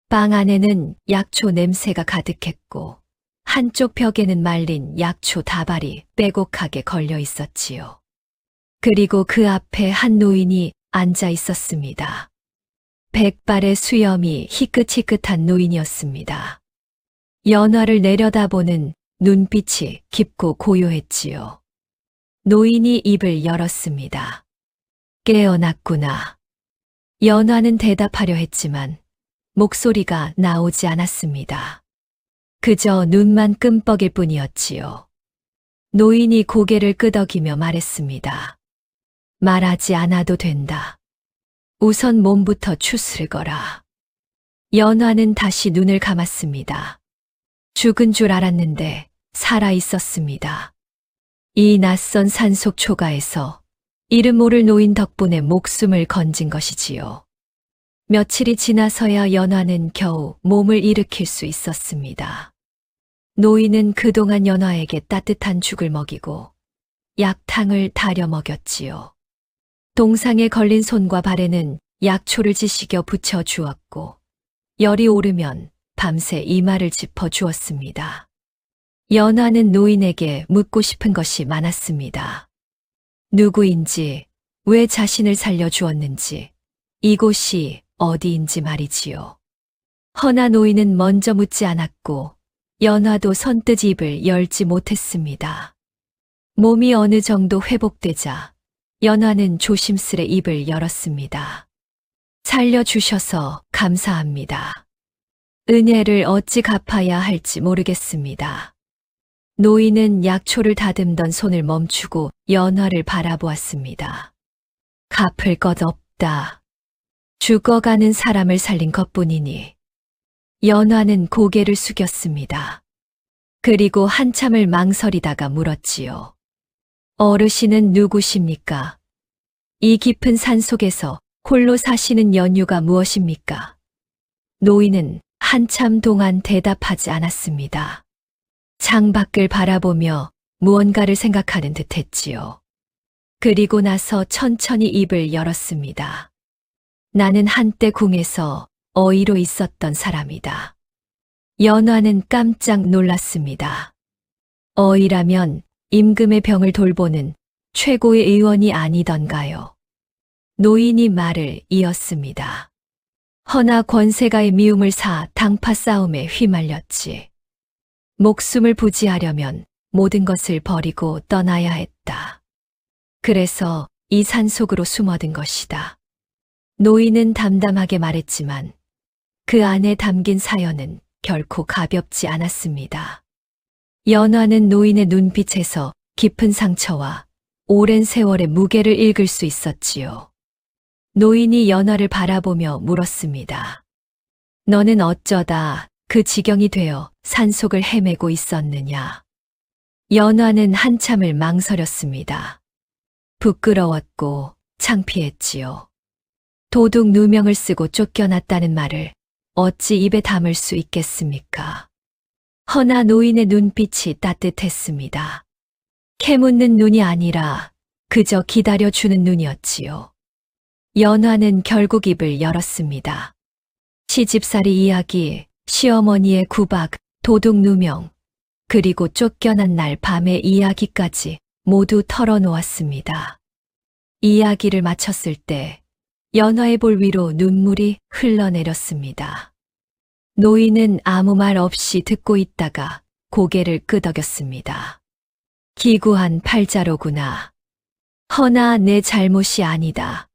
방 안에는 약초 냄새가 가득했고 한쪽 벽에는 말린 약초 다발이 빼곡하게 걸려 있었지요. 그리고 그 앞에 한 노인이 앉아 있었습니다. 백발의 수염이 희끗희끗한 노인이었습니다. 연화를 내려다보는 눈빛이 깊고 고요했지요. 노인이 입을 열었습니다. 깨어났구나. 연화는 대답하려 했지만 목소리가 나오지 않았습니다. 그저 눈만 끔뻑일 뿐이었지요. 노인이 고개를 끄덕이며 말했습니다. 말하지 않아도 된다. 우선 몸부터 추스르거라. 연화는 다시 눈을 감았습니다. 죽은 줄 알았는데 살아 있었습니다. 이 낯선 산속 초가에서 이름 모를 노인 덕분에 목숨을 건진 것이지요. 며칠이 지나서야 연화는 겨우 몸을 일으킬 수 있었습니다. 노인은 그동안 연화에게 따뜻한 죽을 먹이고 약탕을 다려 먹였지요. 동상에 걸린 손과 발에는 약초를 지식여 붙여 주었고 열이 오르면 밤새 이마를 짚어 주었습니다. 연화는 노인에게 묻고 싶은 것이 많았습니다. 누구인지, 왜 자신을 살려주었는지, 이곳이 어디인지 말이지요. 허나 노인은 먼저 묻지 않았고 연화도 선뜻 입을 열지 못했습니다. 몸이 어느 정도 회복되자 연화는 조심스레 입을 열었습니다. 살려주셔서 감사합니다. 은혜를 어찌 갚아야 할지 모르겠습니다. 노인은 약초를 다듬던 손을 멈추고 연화를 바라보았습니다. 갚을 것 없다. 죽어가는 사람을 살린 것뿐이니. 연화는 고개를 숙였습니다. 그리고 한참을 망설이다가 물었지요. 어르신은 누구십니까? 이 깊은 산 속에서 홀로 사시는 연유가 무엇입니까? 노인은 한참 동안 대답하지 않았습니다. 창밖을 바라보며 무언가를 생각하는 듯 했지요. 그리고 나서 천천히 입을 열었습니다. 나는 한때 궁에서 어이로 있었던 사람이다. 연화는 깜짝 놀랐습니다. 어이라면 임금의 병을 돌보는 최고의 의원이 아니던가요? 노인이 말을 이었습니다. 허나 권세가의 미움을 사 당파 싸움에 휘말렸지. 목숨을 부지하려면 모든 것을 버리고 떠나야 했다. 그래서 이 산속으로 숨어든 것이다. 노인은 담담하게 말했지만 그 안에 담긴 사연은 결코 가볍지 않았습니다. 연화는 노인의 눈빛에서 깊은 상처와 오랜 세월의 무게를 읽을 수 있었지요. 노인이 연화를 바라보며 물었습니다. 너는 어쩌다 그 지경이 되어 산속을 헤매고 있었느냐? 연화는 한참을 망설였습니다. 부끄러웠고 창피했지요. 도둑 누명을 쓰고 쫓겨났다는 말을 어찌 입에 담을 수 있겠습니까? 허나 노인의 눈빛이 따뜻했습니다. 캐묻는 눈이 아니라 그저 기다려주는 눈이었지요. 연화는 결국 입을 열었습니다. 시집살이 이야기, 시어머니의 구박, 도둑 누명, 그리고 쫓겨난 날 밤의 이야기까지 모두 털어놓았습니다. 이야기를 마쳤을 때 연화의 볼 위로 눈물이 흘러내렸습니다. 노인은 아무 말 없이 듣고 있다가 고개를 끄덕였습니다. 기구한 팔자로구나. 허나 내 잘못이 아니다.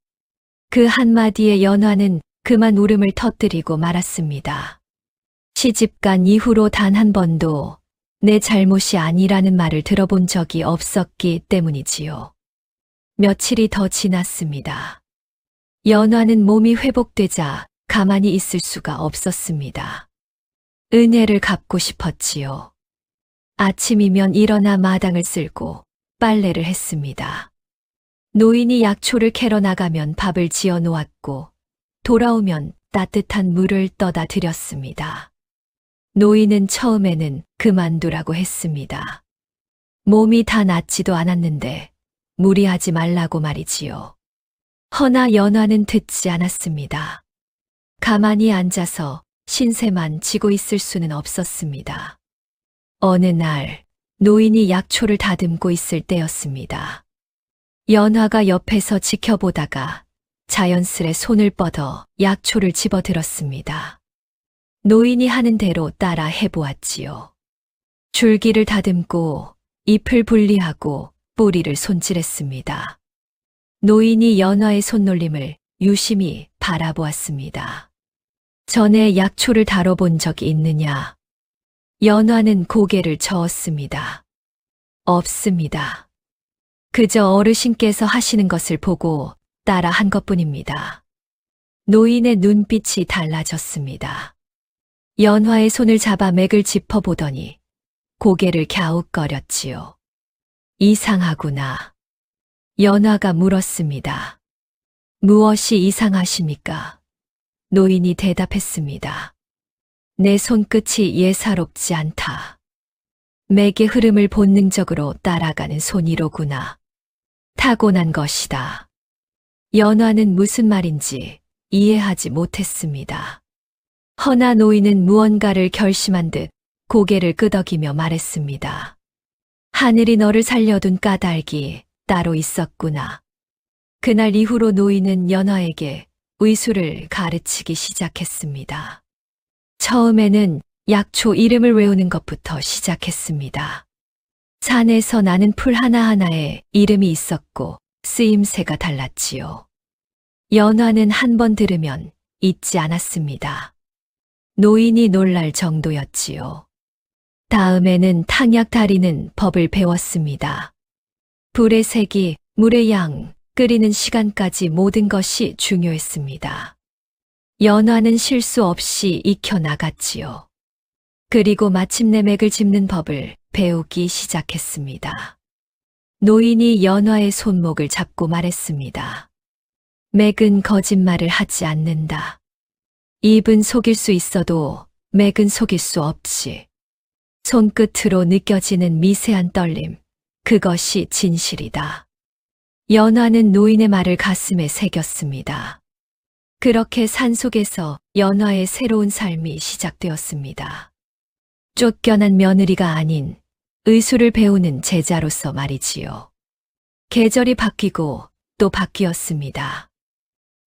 그 한마디에 연화는 그만 울음을 터뜨리고 말았습니다. 시집간 이후로 단 한 번도 내 잘못이 아니라는 말을 들어본 적이 없었기 때문이지요. 며칠이 더 지났습니다. 연화는 몸이 회복되자 가만히 있을 수가 없었습니다. 은혜를 갚고 싶었지요. 아침이면 일어나 마당을 쓸고 빨래를 했습니다. 노인이 약초를 캐러 나가면 밥을 지어 놓았고 돌아오면 따뜻한 물을 떠다 드렸습니다. 노인은 처음에는 그만두라고 했습니다. 몸이 다 낫지도 않았는데 무리하지 말라고 말이지요. 허나 연화는 듣지 않았습니다. 가만히 앉아서 신세만 지고 있을 수는 없었습니다. 어느 날 노인이 약초를 다듬고 있을 때였습니다. 연화가 옆에서 지켜보다가 자연스레 손을 뻗어 약초를 집어들었습니다. 노인이 하는 대로 따라 해보았지요. 줄기를 다듬고 잎을 분리하고 뿌리를 손질했습니다. 노인이 연화의 손놀림을 유심히 바라보았습니다. 전에 약초를 다뤄본 적이 있느냐? 연화는 고개를 저었습니다. 없습니다. 그저 어르신께서 하시는 것을 보고 따라 한 것뿐입니다. 노인의 눈빛이 달라졌습니다. 연화의 손을 잡아 맥을 짚어보더니 고개를 갸웃거렸지요. 이상하구나. 연화가 물었습니다. 무엇이 이상하십니까? 노인이 대답했습니다. 내 손끝이 예사롭지 않다. 맥의 흐름을 본능적으로 따라가는 손이로구나. 타고난 것이다. 연화는 무슨 말인지 이해하지 못했습니다. 허나 노인은 무언가를 결심한 듯 고개를 끄덕이며 말했습니다. 하늘이 너를 살려둔 까닭이 따로 있었구나. 그날 이후로 노인은 연화에게 의술을 가르치기 시작했습니다. 처음에는 약초 이름을 외우는 것부터 시작했습니다. 산에서 나는 풀 하나하나에 이름이 있었고 쓰임새가 달랐지요. 연화는 한 번 들으면 잊지 않았습니다. 노인이 놀랄 정도였지요. 다음에는 탕약 다리는 법을 배웠습니다. 불의 색이, 물의 양, 끓이는 시간까지 모든 것이 중요했습니다. 연화는 실수 없이 익혀나갔지요. 그리고 마침내 맥을 짚는 법을 배우기 시작했습니다. 노인이 연화의 손목을 잡고 말했습니다. 맥은 거짓말을 하지 않는다. 입은 속일 수 있어도 맥은 속일 수 없지. 손끝으로 느껴지는 미세한 떨림, 그것이 진실이다. 연화는 노인의 말을 가슴에 새겼습니다. 그렇게 산속에서 연화의 새로운 삶이 시작되었습니다. 쫓겨난 며느리가 아닌 의술을 배우는 제자로서 말이지요. 계절이 바뀌고 또 바뀌었습니다.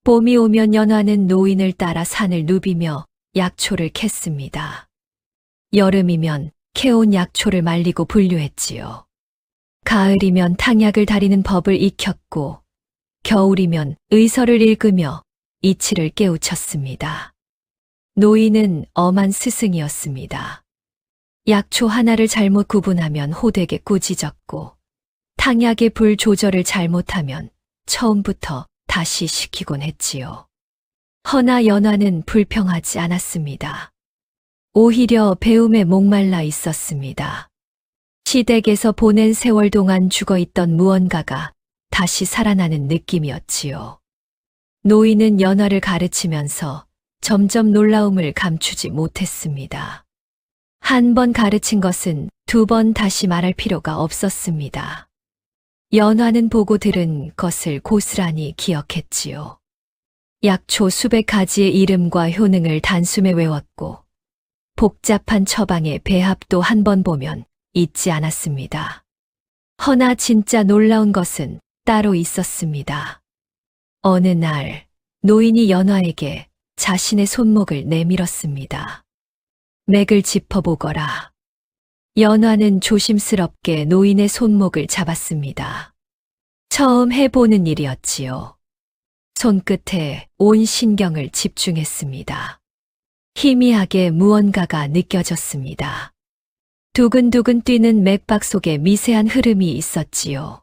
봄이 오면 연화는 노인을 따라 산을 누비며 약초를 캤습니다. 여름이면 캐온 약초를 말리고 분류했지요. 가을이면 탕약을 다리는 법을 익혔고 겨울이면 의서를 읽으며 이치를 깨우쳤습니다. 노인은 엄한 스승이었습니다. 약초 하나를 잘못 구분하면 호되게 꾸짖었고 탕약의 불 조절을 잘못하면 처음부터 다시 시키곤 했지요. 허나 연화는 불평하지 않았습니다. 오히려 배움에 목말라 있었습니다. 시댁에서 보낸 세월 동안 죽어있던 무언가가 다시 살아나는 느낌이었지요. 노인은 연화를 가르치면서 점점 놀라움을 감추지 못했습니다. 한 번 가르친 것은 두 번 다시 말할 필요가 없었습니다. 연화는 보고 들은 것을 고스란히 기억했지요. 약초 수백 가지의 이름과 효능을 단숨에 외웠고 복잡한 처방의 배합도 한 번 보면 잊지 않았습니다. 허나 진짜 놀라운 것은 따로 있었습니다. 어느 날 노인이 연화에게 자신의 손목을 내밀었습니다. 맥을 짚어보거라. 연화는 조심스럽게 노인의 손목을 잡았습니다. 처음 해보는 일이었지요. 손끝에 온 신경을 집중했습니다. 희미하게 무언가가 느껴졌습니다. 두근두근 뛰는 맥박 속에 미세한 흐름이 있었지요.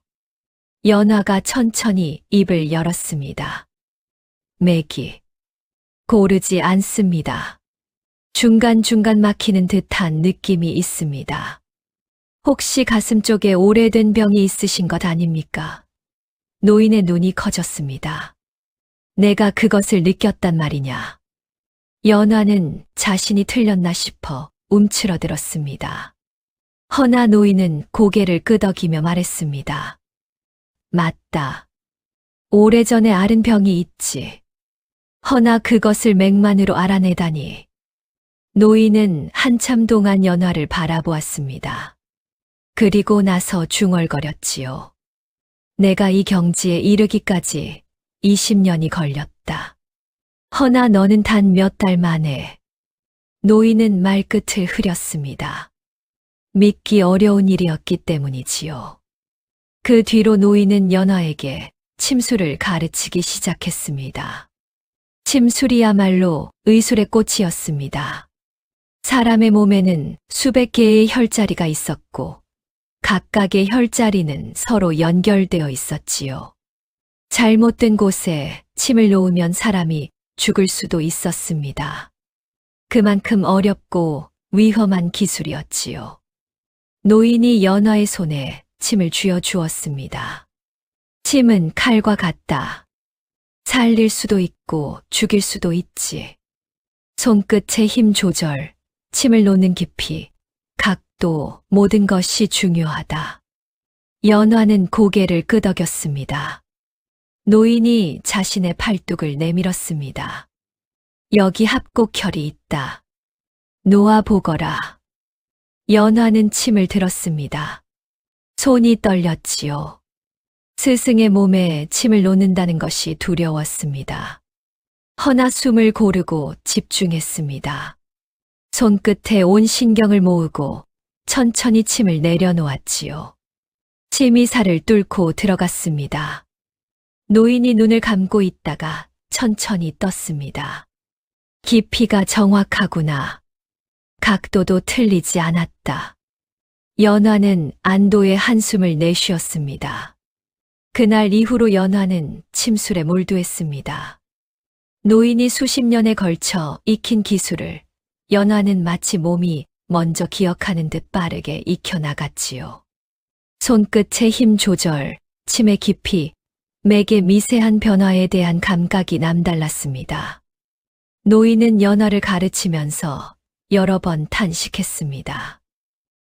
연화가 천천히 입을 열었습니다. 맥이 고르지 않습니다. 중간중간 막히는 듯한 느낌이 있습니다. 혹시 가슴 쪽에 오래된 병이 있으신 것 아닙니까? 노인의 눈이 커졌습니다. 내가 그것을 느꼈단 말이냐. 연화는 자신이 틀렸나 싶어 움츠러들었습니다. 허나 노인은 고개를 끄덕이며 말했습니다. 맞다. 오래전에 앓은 병이 있지. 허나 그것을 맥만으로 알아내다니. 노인은 한참 동안 연화를 바라보았습니다. 그리고 나서 중얼거렸지요. 내가 이 경지에 이르기까지 20년이 걸렸다. 허나 너는 단 몇 달 만에. 노인은 말끝을 흐렸습니다. 믿기 어려운 일이었기 때문이지요. 그 뒤로 노인은 연화에게 침술을 가르치기 시작했습니다. 침술이야말로 의술의 꽃이었습니다. 사람의 몸에는 수백 개의 혈자리가 있었고 각각의 혈자리는 서로 연결되어 있었지요. 잘못된 곳에 침을 놓으면 사람이 죽을 수도 있었습니다. 그만큼 어렵고 위험한 기술이었지요. 노인이 연화의 손에 침을 쥐어 주었습니다. 침은 칼과 같다. 살릴 수도 있고 죽일 수도 있지. 손끝의 힘 조절, 침을 놓는 깊이, 각도, 모든 것이 중요하다. 연화는 고개를 끄덕였습니다. 노인이 자신의 팔뚝을 내밀었습니다. 여기 합곡혈이 있다. 놓아보거라. 연화는 침을 들었습니다. 손이 떨렸지요. 스승의 몸에 침을 놓는다는 것이 두려웠습니다. 허나 숨을 고르고 집중했습니다. 손끝에 온 신경을 모으고 천천히 침을 내려놓았지요. 침이 살을 뚫고 들어갔습니다. 노인이 눈을 감고 있다가 천천히 떴습니다. 깊이가 정확하구나. 각도도 틀리지 않았다. 연화는 안도의 한숨을 내쉬었습니다. 그날 이후로 연화는 침술에 몰두했습니다. 노인이 수십 년에 걸쳐 익힌 기술을 연화는 마치 몸이 먼저 기억하는 듯 빠르게 익혀나갔지요. 손끝의 힘 조절, 침의 깊이, 맥의 미세한 변화에 대한 감각이 남달랐습니다. 노인은 연화를 가르치면서 여러 번 탄식했습니다.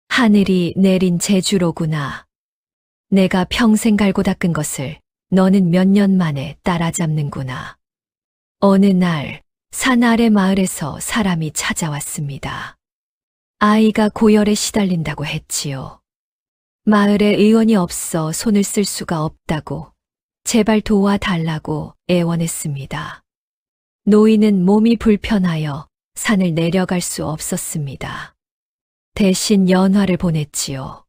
하늘이 내린 재주로구나. 내가 평생 갈고 닦은 것을 너는 몇 년 만에 따라잡는구나. 어느 날 산 아래 마을에서 사람이 찾아왔습니다. 아이가 고열에 시달린다고 했지요. 마을에 의원이 없어 손을 쓸 수가 없다고 제발 도와달라고 애원했습니다. 노인은 몸이 불편하여 산을 내려갈 수 없었습니다. 대신 연화를 보냈지요.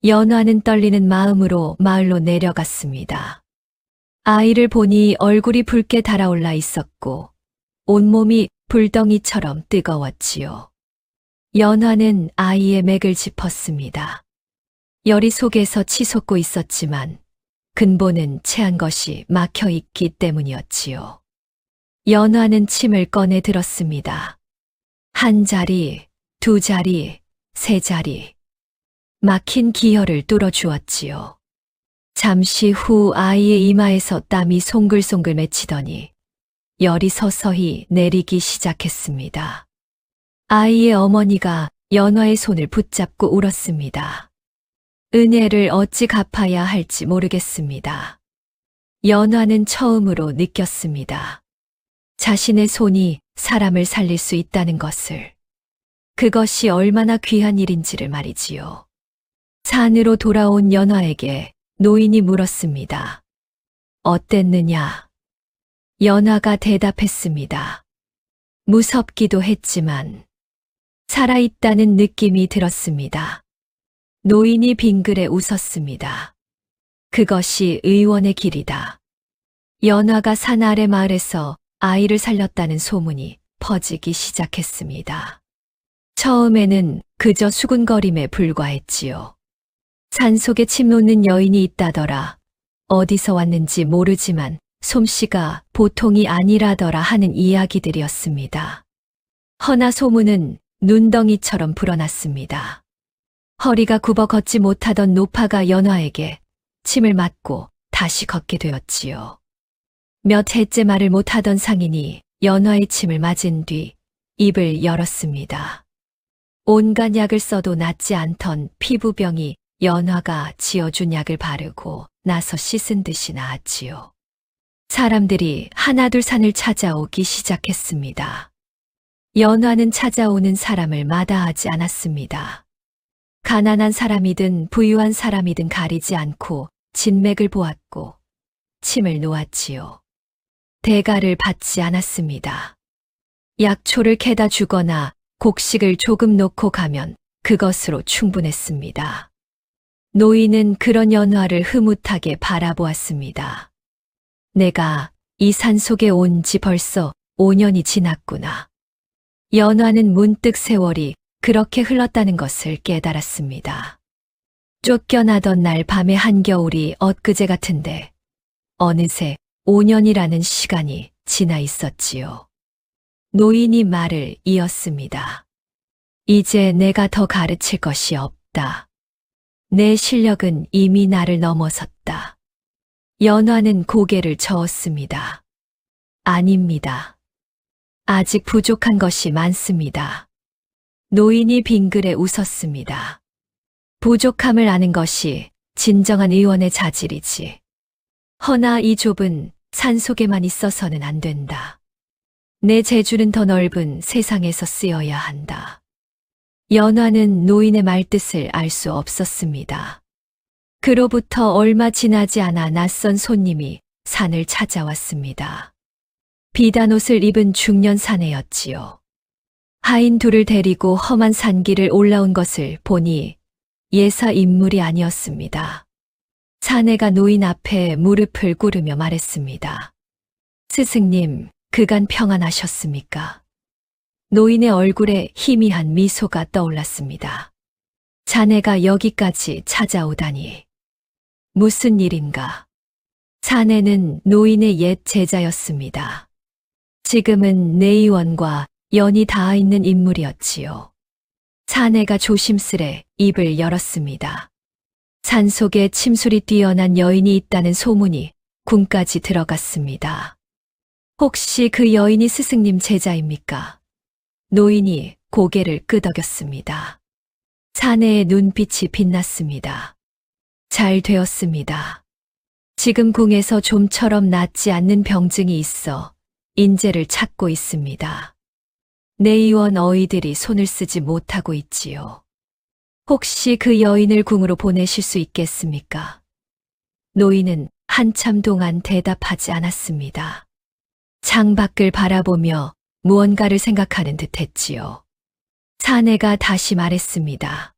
연화는 떨리는 마음으로 마을로 내려갔습니다. 아이를 보니 얼굴이 붉게 달아올라 있었고 온몸이 불덩이처럼 뜨거웠지요. 연화는 아이의 맥을 짚었습니다. 열이 속에서 치솟고 있었지만 근본은 체한 것이 막혀 있기 때문이었지요. 연화는 침을 꺼내 들었습니다. 한 자리, 두 자리, 세 자리. 막힌 기혈을 뚫어주었지요. 잠시 후 아이의 이마에서 땀이 송글송글 맺히더니 열이 서서히 내리기 시작했습니다. 아이의 어머니가 연화의 손을 붙잡고 울었습니다. 은혜를 어찌 갚아야 할지 모르겠습니다. 연화는 처음으로 느꼈습니다. 자신의 손이 사람을 살릴 수 있다는 것을. 그것이 얼마나 귀한 일인지를 말이지요. 산으로 돌아온 연화에게 노인이 물었습니다. 어땠느냐? 연화가 대답했습니다. 무섭기도 했지만 살아있다는 느낌이 들었습니다. 노인이 빙그레 웃었습니다. 그것이 의원의 길이다. 연화가 산 아래 마을에서 아이를 살렸다는 소문이 퍼지기 시작했습니다. 처음에는 그저 수군거림에 불과했지요. 산속에 침 놓는 여인이 있다더라. 어디서 왔는지 모르지만 솜씨가 보통이 아니라더라 하는 이야기들이었습니다. 허나 소문은 눈덩이처럼 불어났습니다. 허리가 굽어 걷지 못하던 노파가 연화에게 침을 맞고 다시 걷게 되었지요. 몇 해째 말을 못하던 상인이 연화의 침을 맞은 뒤 입을 열었습니다. 온갖 약을 써도 낫지 않던 피부병이 연화가 지어준 약을 바르고 나서 씻은 듯이 나았지요. 사람들이 하나둘 산을 찾아오기 시작했습니다. 연화는 찾아오는 사람을 마다하지 않았습니다. 가난한 사람이든 부유한 사람이든 가리지 않고 진맥을 보았고 침을 놓았지요. 대가를 받지 않았습니다. 약초를 캐다 주거나 곡식을 조금 놓고 가면 그것으로 충분했습니다. 노인은 그런 연화를 흐뭇하게 바라보았습니다. 내가 이 산속에 온 지 벌써 5년이 지났구나. 연화는 문득 세월이 그렇게 흘렀다는 것을 깨달았습니다. 쫓겨나던 날 밤의 한겨울이 엊그제 같은데 어느새 5년이라는 시간이 지나 있었지요. 노인이 말을 이었습니다. 이제 내가 더 가르칠 것이 없다. 내 실력은 이미 나를 넘어섰다. 연화는 고개를 저었습니다. 아닙니다. 아직 부족한 것이 많습니다. 노인이 빙그레 웃었습니다. 부족함을 아는 것이 진정한 의원의 자질이지. 허나 이 좁은 산속에만 있어서는 안 된다. 내 재주는 더 넓은 세상에서 쓰여야 한다. 연화는 노인의 말뜻을 알 수 없었습니다. 그로부터 얼마 지나지 않아 낯선 손님이 산을 찾아왔습니다. 비단 옷을 입은 중년 사내였지요. 하인 둘을 데리고 험한 산길을 올라온 것을 보니 예사 인물이 아니었습니다. 사내가 노인 앞에 무릎을 꿇으며 말했습니다. 스승님, 그간 평안하셨습니까? 노인의 얼굴에 희미한 미소가 떠올랐습니다. 자네가 여기까지 찾아오다니. 무슨 일인가? 사내는 노인의 옛 제자였습니다. 지금은 내의원과 연이 닿아 있는 인물이었지요. 사내가 조심스레 입을 열었습니다. 산속에 침술이 뛰어난 여인이 있다는 소문이 궁까지 들어갔습니다. 혹시 그 여인이 스승님 제자입니까? 노인이 고개를 끄덕였습니다. 사내의 눈빛이 빛났습니다. 잘 되었습니다. 지금 궁에서 좀처럼 낫지 않는 병증이 있어 인재를 찾고 있습니다. 내의원 어이들이 손을 쓰지 못하고 있지요. 혹시 그 여인을 궁으로 보내실 수 있겠습니까? 노인은 한참 동안 대답하지 않았습니다. 창밖을 바라보며 무언가를 생각하는 듯 했지요. 사내가 다시 말했습니다.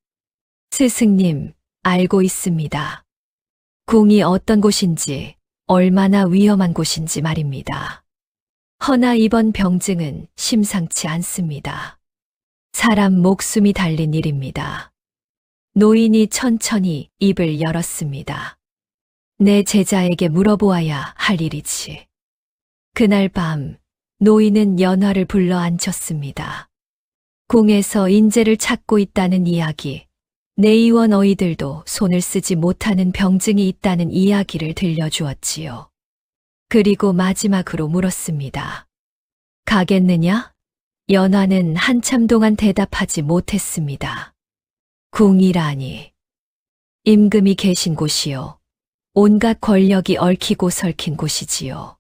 스승님, 알고 있습니다. 궁이 어떤 곳인지, 얼마나 위험한 곳인지 말입니다. 허나 이번 병증은 심상치 않습니다. 사람 목숨이 달린 일입니다. 노인이 천천히 입을 열었습니다. 내 제자에게 물어보아야 할 일이지. 그날 밤 노인은 연화를 불러 앉혔습니다. 궁에서 인재를 찾고 있다는 이야기, 내의원 어이들도 손을 쓰지 못하는 병증이 있다는 이야기를 들려주었지요. 그리고 마지막으로 물었습니다. 가겠느냐? 연화는 한참 동안 대답하지 못했습니다. 궁이라니. 임금이 계신 곳이요. 온갖 권력이 얽히고 설킨 곳이지요.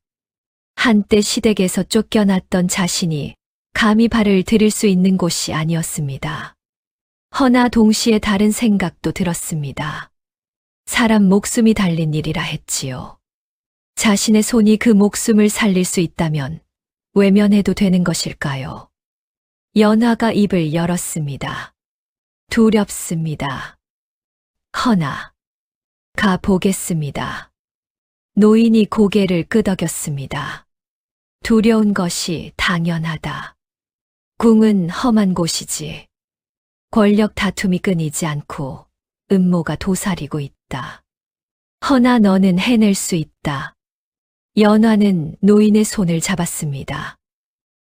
한때 시댁에서 쫓겨났던 자신이 감히 발을 들일 수 있는 곳이 아니었습니다. 허나 동시에 다른 생각도 들었습니다. 사람 목숨이 달린 일이라 했지요. 자신의 손이 그 목숨을 살릴 수 있다면 외면해도 되는 것일까요? 연화가 입을 열었습니다. 두렵습니다. 허나, 가보겠습니다. 노인이 고개를 끄덕였습니다. 두려운 것이 당연하다. 궁은 험한 곳이지. 권력 다툼이 끊이지 않고 음모가 도사리고 있다. 허나 너는 해낼 수 있다. 연화는 노인의 손을 잡았습니다.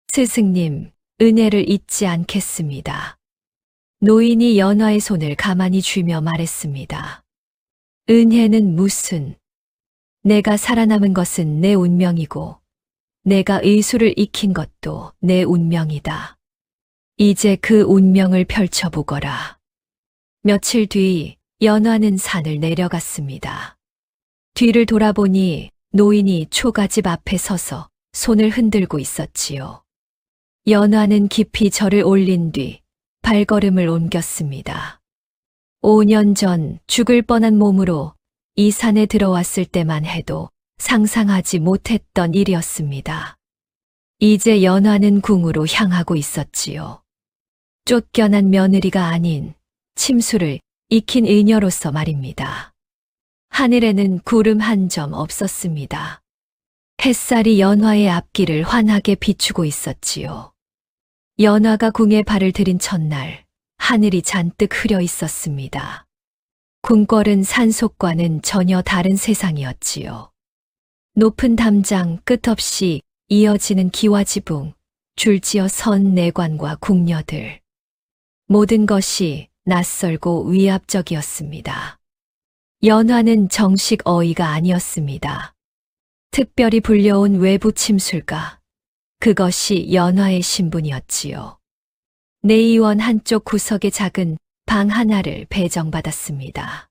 스승님, 은혜를 잊지 않겠습니다. 노인이 연화의 손을 가만히 쥐며 말했습니다. 은혜는 무슨? 내가 살아남은 것은 내 운명이고 내가 의수를 익힌 것도 내 운명이다. 이제 그 운명을 펼쳐보거라. 며칠 뒤 연화는 산을 내려갔습니다. 뒤를 돌아보니 노인이 초가집 앞에 서서 손을 흔들고 있었지요. 연화는 깊이 절을 올린 뒤 발걸음을 옮겼습니다. 5년 전 죽을 뻔한 몸으로 이 산에 들어왔을 때만 해도 상상하지 못했던 일이었습니다. 이제 연화는 궁으로 향하고 있었지요. 쫓겨난 며느리가 아닌 침수를 익힌 의녀로서 말입니다. 하늘에는 구름 한 점 없었습니다. 햇살이 연화의 앞길을 환하게 비추고 있었지요. 연화가 궁에 발을 들인 첫날, 하늘이 잔뜩 흐려 있었습니다. 궁궐은 산속과는 전혀 다른 세상이었지요. 높은 담장 끝없이 이어지는 기와지붕, 줄지어 선 내관과 궁녀들. 모든 것이 낯설고 위압적이었습니다. 연화는 정식 어이가 아니었습니다. 특별히 불려온 외부 침술가, 그것이 연화의 신분이었지요. 내의원 한쪽 구석의 작은 방 하나를 배정받았습니다.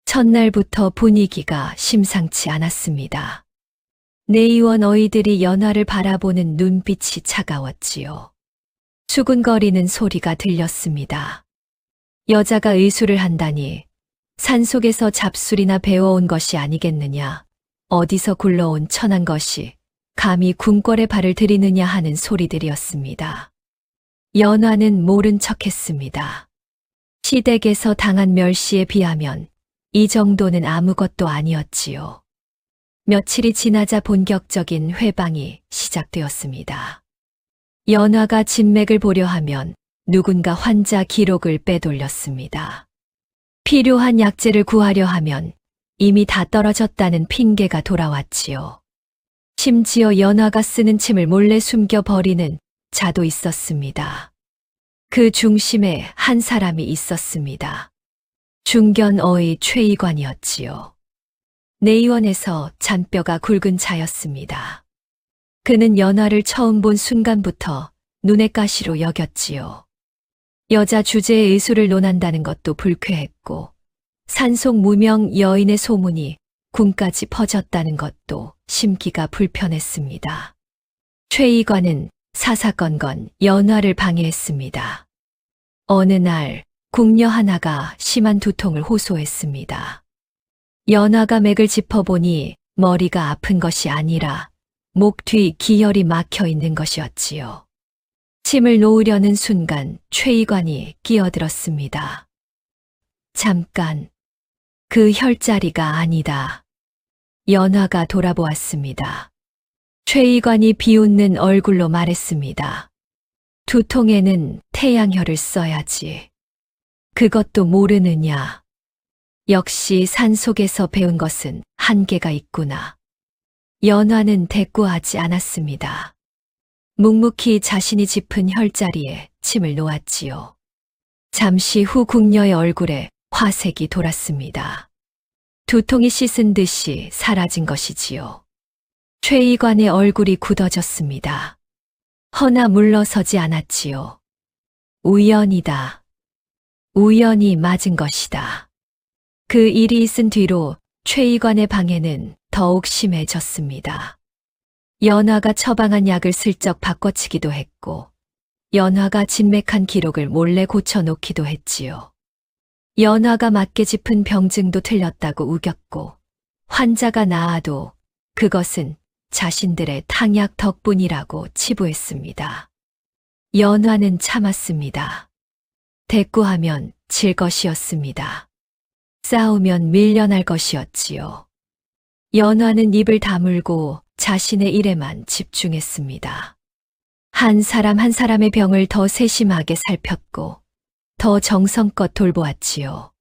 첫날부터 분위기가 심상치 않았습니다. 내의원 어이들이 연화를 바라보는 눈빛이 차가웠지요. 수군거리는 소리가 들렸습니다. 여자가 의수를 한다니 산속에서 잡술이나 배워온 것이 아니겠느냐, 어디서 굴러온 천한 것이 감히 궁궐에 발을 들이느냐 하는 소리들이었습니다. 연화는 모른 척했습니다. 시댁에서 당한 멸시에 비하면 이 정도는 아무것도 아니었지요. 며칠이 지나자 본격적인 회방이 시작되었습니다. 연화가 진맥을 보려 하면 누군가 환자 기록을 빼돌렸습니다. 필요한 약재를 구하려 하면 이미 다 떨어졌다는 핑계가 돌아왔지요. 심지어 연화가 쓰는 침을 몰래 숨겨버리는 자도 있었습니다. 그 중심에 한 사람이 있었습니다. 중견어의 최의관이었지요. 내의원에서 잔뼈가 굵은 자였습니다. 그는 연화를 처음 본 순간부터 눈의 가시로 여겼지요. 여자 주제의 의수를 논한다는 것도 불쾌했고 산속 무명 여인의 소문이 궁까지 퍼졌다는 것도 심기가 불편했습니다. 최의관은 사사건건 연화를 방해했습니다. 어느 날 궁녀 하나가 심한 두통을 호소했습니다. 연화가 맥을 짚어보니 머리가 아픈 것이 아니라 목 뒤 기혈이 막혀 있는 것이었지요. 침을 놓으려는 순간 최의관이 끼어들었습니다. 잠깐, 그 혈자리가 아니다. 연화가 돌아보았습니다. 최의관이 비웃는 얼굴로 말했습니다. 두통에는 태양혈을 써야지. 그것도 모르느냐. 역시 산속에서 배운 것은 한계가 있구나. 연화는 대꾸하지 않았습니다. 묵묵히 자신이 짚은 혈자리에 침을 놓았지요. 잠시 후 궁녀의 얼굴에 화색이 돌았습니다. 두통이 씻은 듯이 사라진 것이지요. 최의관의 얼굴이 굳어졌습니다. 허나 물러서지 않았지요. 우연이다. 우연히 맞은 것이다. 그 일이 있은 뒤로 최의관의 방해는 더욱 심해졌습니다. 연화가 처방한 약을 슬쩍 바꿔치기도 했고 연화가 진맥한 기록을 몰래 고쳐놓기도 했지요. 연화가 맞게 짚은 병증도 틀렸다고 우겼고 환자가 나아도 그것은 자신들의 탕약 덕분이라고 치부했습니다. 연화는 참았습니다. 대꾸하면 질 것이었습니다. 싸우면 밀려날 것이었지요. 연화는 입을 다물고 자신의 일에만 집중했습니다. 한 사람 한 사람의 병을 더 세심하게 살폈고 더 정성껏 돌보았지요.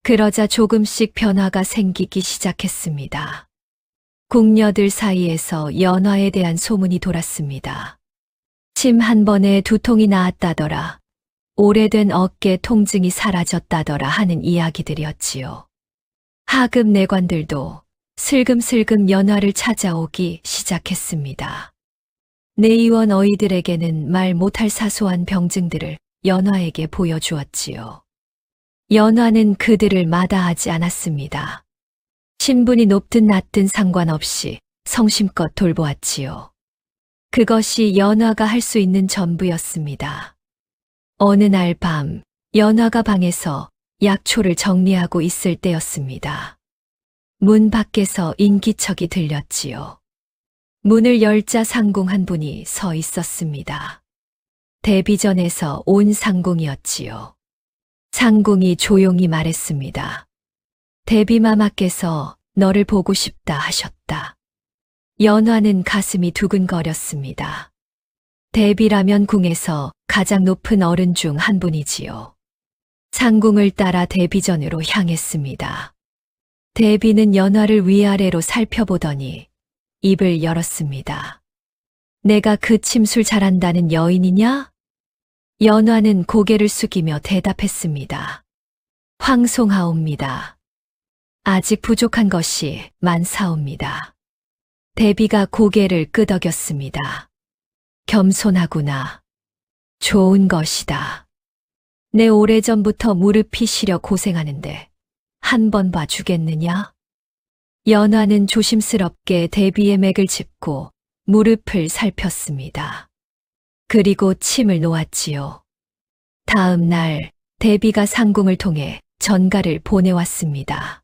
그러자 조금씩 변화가 생기기 시작했습니다. 궁녀들 사이에서 연화에 대한 소문이 돌았습니다. 침 한 번에 두통이 나았다더라. 오래된 어깨 통증이 사라졌다더라 하는 이야기들이었지요. 하급 내관들도 슬금슬금 연화를 찾아오기 시작했습니다. 내의원 어이들에게는 말 못할 사소한 병증들을 연화에게 보여주었지요. 연화는 그들을 마다하지 않았습니다. 신분이 높든 낮든 상관없이 성심껏 돌보았지요. 그것이 연화가 할 수 있는 전부였습니다. 어느 날 밤, 연화가 방에서 약초를 정리하고 있을 때였습니다. 문 밖에서 인기척이 들렸지요. 문을 열자 상궁 한 분이 서 있었습니다. 대비전에서 온 상궁이었지요. 상궁이 조용히 말했습니다. 대비마마께서 너를 보고 싶다 하셨다. 연화는 가슴이 두근거렸습니다. 대비라면 궁에서 가장 높은 어른 중 한 분이지요. 상궁을 따라 대비전으로 향했습니다. 대비는 연화를 위아래로 살펴보더니 입을 열었습니다. 내가 그 침술 잘한다는 여인이냐? 연화는 고개를 숙이며 대답했습니다. 황송하옵니다. 아직 부족한 것이 많사옵니다. 대비가 고개를 끄덕였습니다. 겸손하구나. 좋은 것이다. 내 오래전부터 무릎이 시려 고생하는데 한 번 봐주겠느냐? 연화는 조심스럽게 대비의 맥을 짚고 무릎을 살폈습니다. 그리고 침을 놓았지요. 다음 날 대비가 상궁을 통해 전가를 보내왔습니다.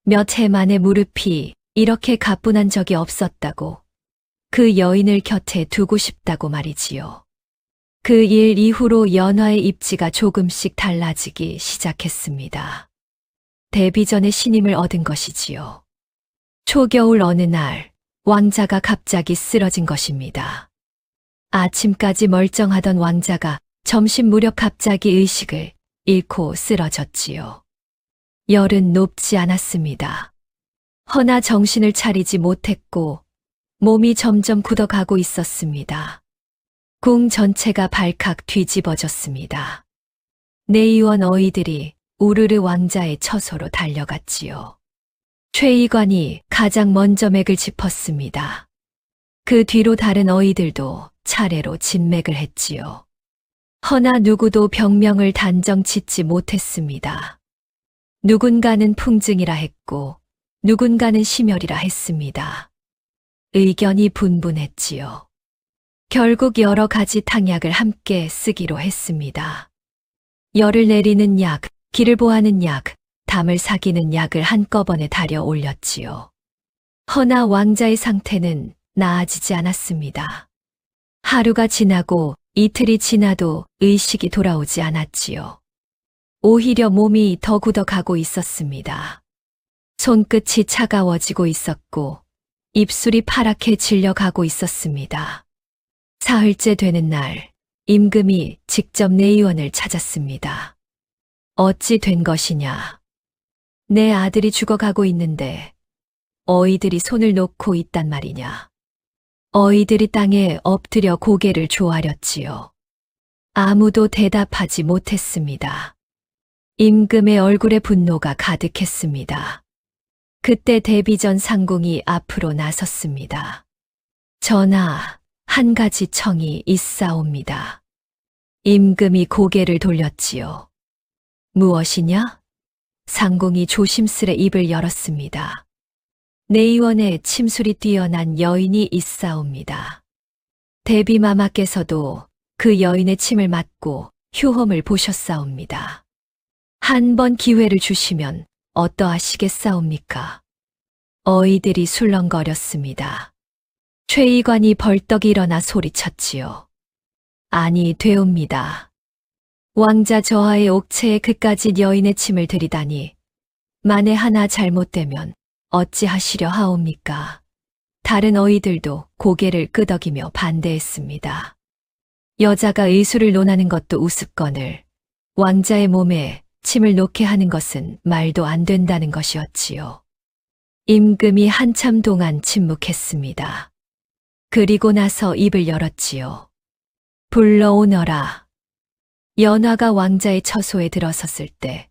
몇 해 만에 무릎이 이렇게 가뿐한 적이 없었다고, 그 여인을 곁에 두고 싶다고 말이지요. 그 일 이후로 연화의 입지가 조금씩 달라지기 시작했습니다. 대비전의 신임을 얻은 것이지요. 초겨울 어느 날 왕자가 갑자기 쓰러진 것입니다. 아침까지 멀쩡하던 왕자가 점심 무렵 갑자기 의식을 잃고 쓰러졌지요. 열은 높지 않았습니다. 허나 정신을 차리지 못했고 몸이 점점 굳어가고 있었습니다. 궁 전체가 발칵 뒤집어졌습니다. 내의원 어이들이 우르르 왕자의 처소로 달려갔지요. 최의관이 가장 먼저 맥을 짚었습니다. 그 뒤로 다른 어이들도 차례로 진맥을 했지요. 허나 누구도 병명을 단정 짓지 못했습니다. 누군가는 풍증이라 했고 누군가는 심혈이라 했습니다. 의견이 분분했지요. 결국 여러 가지 탕약을 함께 쓰기로 했습니다. 열을 내리는 약, 기를 보하는 약, 담을 사기는 약을 한꺼번에 달여 올렸지요. 허나 왕자의 상태는 나아지지 않았습니다. 하루가 지나고 이틀이 지나도 의식이 돌아오지 않았지요. 오히려 몸이 더 굳어가고 있었습니다. 손끝이 차가워지고 있었고 입술이 파랗게 질려가고 있었습니다. 사흘째 되는 날, 임금이 직접 내의원을 찾았습니다. 어찌 된 것이냐? 내 아들이 죽어가고 있는데 어이들이 손을 놓고 있단 말이냐? 어이들이 땅에 엎드려 고개를 조아렸지요. 아무도 대답하지 못했습니다. 임금의 얼굴에 분노가 가득했습니다. 그때 대비전 상궁이 앞으로 나섰습니다. 전하, 한 가지 청이 있사옵니다. 임금이 고개를 돌렸지요. 무엇이냐? 상궁이 조심스레 입을 열었습니다. 내의원에 침술이 뛰어난 여인이 있사옵니다. 대비마마께서도 그 여인의 침을 맞고 효험을 보셨사옵니다. 한 번 기회를 주시면 어떠하시겠사옵니까? 어이들이 술렁거렸습니다. 최의관이 벌떡 일어나 소리쳤지요. 아니 되옵니다. 왕자 저하의 옥체에 그까짓 여인의 침을 들이다니 만에 하나 잘못되면 어찌하시려 하옵니까? 다른 어이들도 고개를 끄덕이며 반대했습니다. 여자가 의술을 논하는 것도 우습거늘 왕자의 몸에 침을 놓게 하는 것은 말도 안 된다는 것이었지요. 임금이 한참 동안 침묵했습니다. 그리고 나서 입을 열었지요. 불러오너라. 연화가 왕자의 처소에 들어섰을 때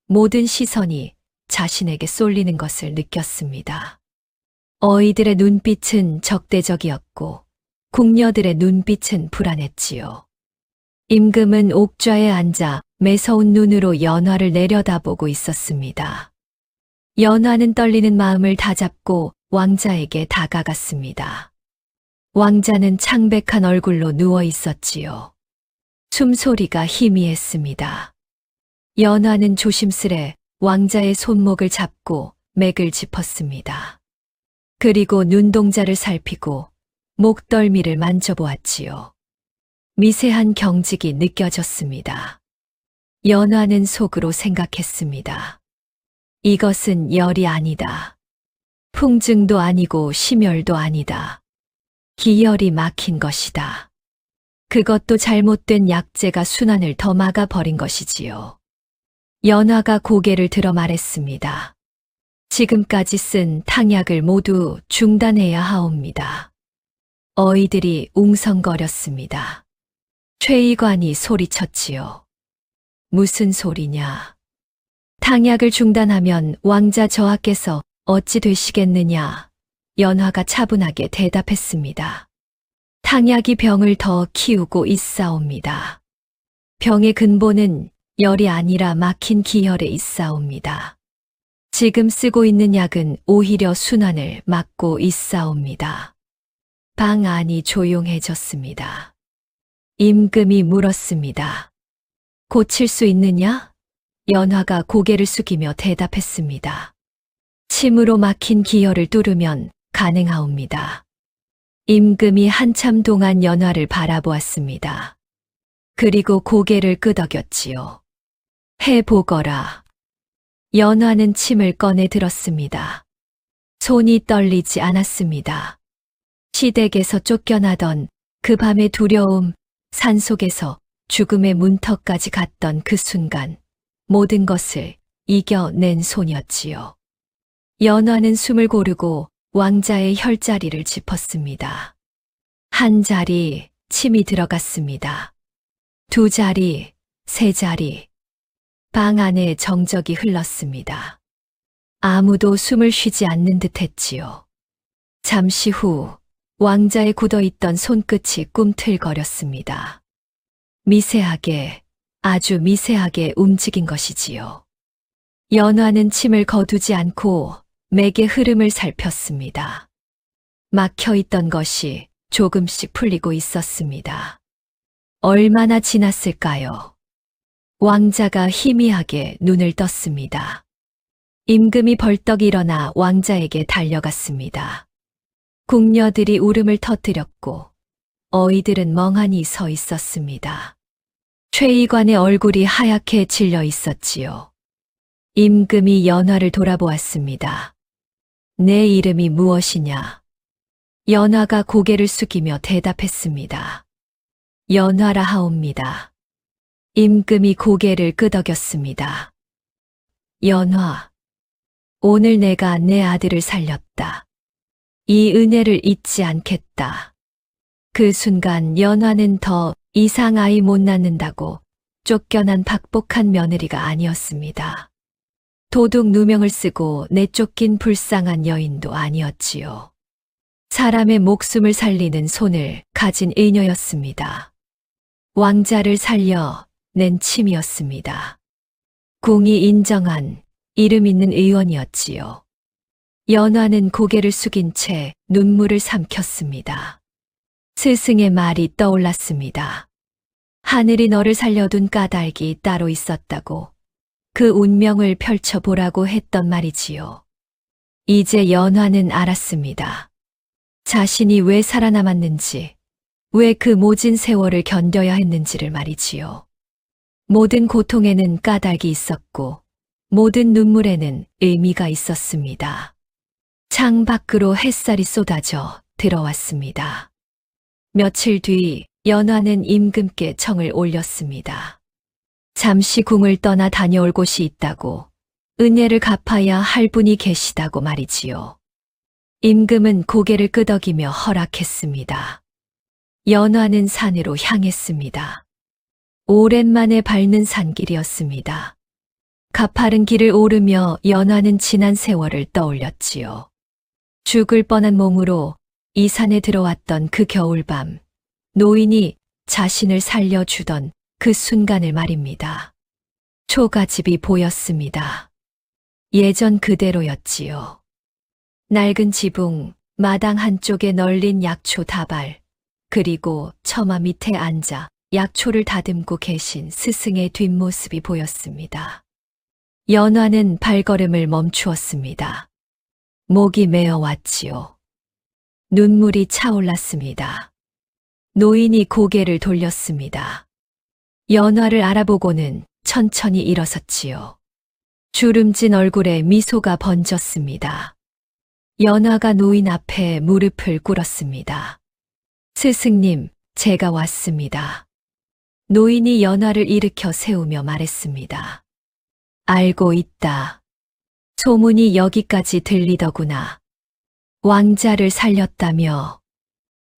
모든 시선이 자신에게 쏠리는 것을 느꼈습니다. 어이들의 눈빛은 적대적이었고 궁녀들의 눈빛은 불안했지요. 임금은 옥좌에 앉아 매서운 눈으로 연화를 내려다보고 있었습니다. 연화는 떨리는 마음을 다잡고 왕자에게 다가갔습니다. 왕자는 창백한 얼굴로 누워 있었지요. 숨소리가 희미했습니다. 연화는 조심스레 왕자의 손목을 잡고 맥을 짚었습니다. 그리고 눈동자를 살피고 목덜미를 만져보았지요. 미세한 경직이 느껴졌습니다. 연화는 속으로 생각했습니다. 이것은 열이 아니다. 풍증도 아니고 심혈도 아니다. 기혈이 막힌 것이다. 그것도 잘못된 약재가 순환을 더 막아버린 것이지요. 연화가 고개를 들어 말했습니다. 지금까지 쓴 탕약을 모두 중단해야 하옵니다. 어이들이 웅성거렸습니다. 최의관이 소리쳤지요. 무슨 소리냐? 탕약을 중단하면 왕자 저하께서 어찌 되시겠느냐? 연화가 차분하게 대답했습니다. 탕약이 병을 더 키우고 있사옵니다. 병의 근본은 열이 아니라 막힌 기혈에 있사옵니다. 지금 쓰고 있는 약은 오히려 순환을 막고 있사옵니다. 방 안이 조용해졌습니다. 임금이 물었습니다. 고칠 수 있느냐? 연화가 고개를 숙이며 대답했습니다. 침으로 막힌 기혈을 뚫으면 가능하옵니다. 임금이 한참 동안 연화를 바라보았습니다. 그리고 고개를 끄덕였지요. 해보거라. 연화는 침을 꺼내 들었습니다. 손이 떨리지 않았습니다. 시댁에서 쫓겨나던 그 밤의 두려움, 산속에서 죽음의 문턱까지 갔던 그 순간 모든 것을 이겨낸 손이었지요. 연화는 숨을 고르고 왕자의 혈자리를 짚었습니다. 한 자리 침이 들어갔습니다. 두 자리, 세 자리. 방 안에 정적이 흘렀습니다. 아무도 숨을 쉬지 않는 듯 했지요. 잠시 후 왕자의 굳어있던 손끝이 꿈틀거렸습니다. 미세하게, 아주 미세하게 움직인 것이지요. 연화는 침을 거두지 않고 맥의 흐름을 살폈습니다. 막혀있던 것이 조금씩 풀리고 있었습니다. 얼마나 지났을까요? 왕자가 희미하게 눈을 떴습니다. 임금이 벌떡 일어나 왕자에게 달려갔습니다. 궁녀들이 울음을 터뜨렸고 어이들은 멍하니 서 있었습니다. 최의관의 얼굴이 하얗게 질려 있었지요. 임금이 연화를 돌아보았습니다. 내 이름이 무엇이냐? 연화가 고개를 숙이며 대답했습니다. 연화라 하옵니다. 임금이 고개를 끄덕였습니다. 연화, 오늘 내가 내 아들을 살렸다. 이 은혜를 잊지 않겠다. 그 순간 연화는 더 이상 아이 못 낳는다고 쫓겨난 박복한 며느리가 아니었습니다. 도둑 누명을 쓰고 내쫓긴 불쌍한 여인도 아니었지요. 사람의 목숨을 살리는 손을 가진 의녀였습니다. 왕자를 살려 낸 침이었습니다. 궁이 인정한 이름 있는 의원이었지요. 연화는 고개를 숙인 채 눈물을 삼켰습니다. 스승의 말이 떠올랐습니다. 하늘이 너를 살려둔 까닭이 따로 있었다고 그 운명을 펼쳐보라고 했던 말이지요. 이제 연화는 알았습니다. 자신이 왜 살아남았는지, 왜 그 모진 세월을 견뎌야 했는지를 말이지요. 모든 고통에는 까닭이 있었고, 모든 눈물에는 의미가 있었습니다. 창 밖으로 햇살이 쏟아져 들어왔습니다. 며칠 뒤 연화는 임금께 청을 올렸습니다. 잠시 궁을 떠나 다녀올 곳이 있다고, 은혜를 갚아야 할 분이 계시다고 말이지요. 임금은 고개를 끄덕이며 허락했습니다. 연화는 산으로 향했습니다. 오랜만에 밟는 산길이었습니다. 가파른 길을 오르며 연화는 지난 세월을 떠올렸지요. 죽을 뻔한 몸으로 이 산에 들어왔던 그 겨울밤, 노인이 자신을 살려주던 그 순간을 말입니다. 초가집이 보였습니다. 예전 그대로였지요. 낡은 지붕, 마당 한쪽에 널린 약초 다발, 그리고 처마 밑에 앉아 약초를 다듬고 계신 스승의 뒷모습이 보였습니다. 연화는 발걸음을 멈추었습니다. 목이 메어왔지요. 눈물이 차올랐습니다. 노인이 고개를 돌렸습니다. 연화를 알아보고는 천천히 일어섰지요. 주름진 얼굴에 미소가 번졌습니다. 연화가 노인 앞에 무릎을 꿇었습니다. 스승님, 제가 왔습니다. 노인이 연화를 일으켜 세우며 말했습니다. 알고 있다. 소문이 여기까지 들리더구나. 왕자를 살렸다며.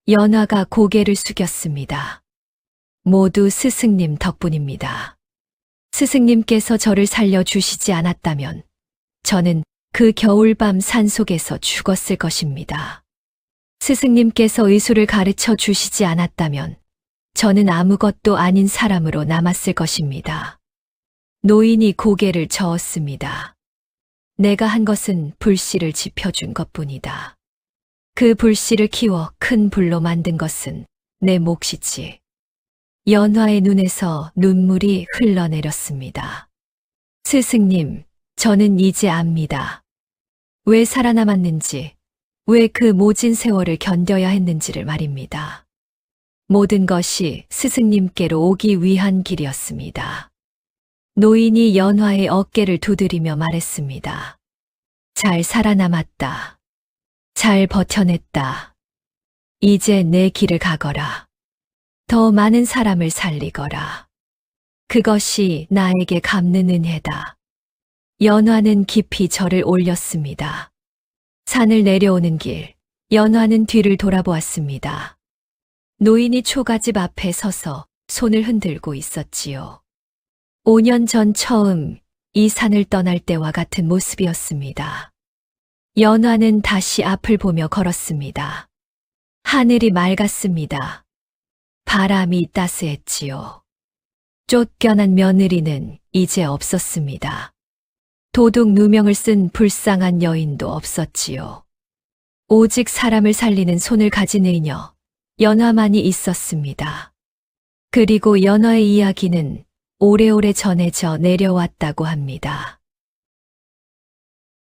연화가 고개를 숙였습니다. 모두 스승님 덕분입니다. 스승님께서 저를 살려주시지 않았다면 저는 그 겨울밤 산속에서 죽었을 것입니다. 스승님께서 의술을 가르쳐 주시지 않았다면 저는 아무것도 아닌 사람으로 남았을 것입니다. 노인이 고개를 저었습니다. 내가 한 것은 불씨를 지펴준 것뿐이다. 그 불씨를 키워 큰 불로 만든 것은 내 몫이지. 연화의 눈에서 눈물이 흘러내렸습니다. 스승님, 저는 이제 압니다. 왜 살아남았는지, 왜 그 모진 세월을 견뎌야 했는지를 말입니다. 모든 것이 스승님께로 오기 위한 길이었습니다. 노인이 연화의 어깨를 두드리며 말했습니다. 잘 살아남았다. 잘 버텨냈다. 이제 내 길을 가거라. 더 많은 사람을 살리거라. 그것이 나에게 갚는 은혜다. 연화는 깊이 절을 올렸습니다. 산을 내려오는 길, 연화는 뒤를 돌아보았습니다. 노인이 초가집 앞에 서서 손을 흔들고 있었지요. 5년 전 처음 이 산을 떠날 때와 같은 모습이었습니다. 연화는 다시 앞을 보며 걸었습니다. 하늘이 맑았습니다. 바람이 따스했지요. 쫓겨난 며느리는 이제 없었습니다. 도둑 누명을 쓴 불쌍한 여인도 없었지요. 오직 사람을 살리는 손을 가진 의녀, 연화만이 있었습니다. 그리고 연화의 이야기는 오래오래 전해져 내려왔다고 합니다.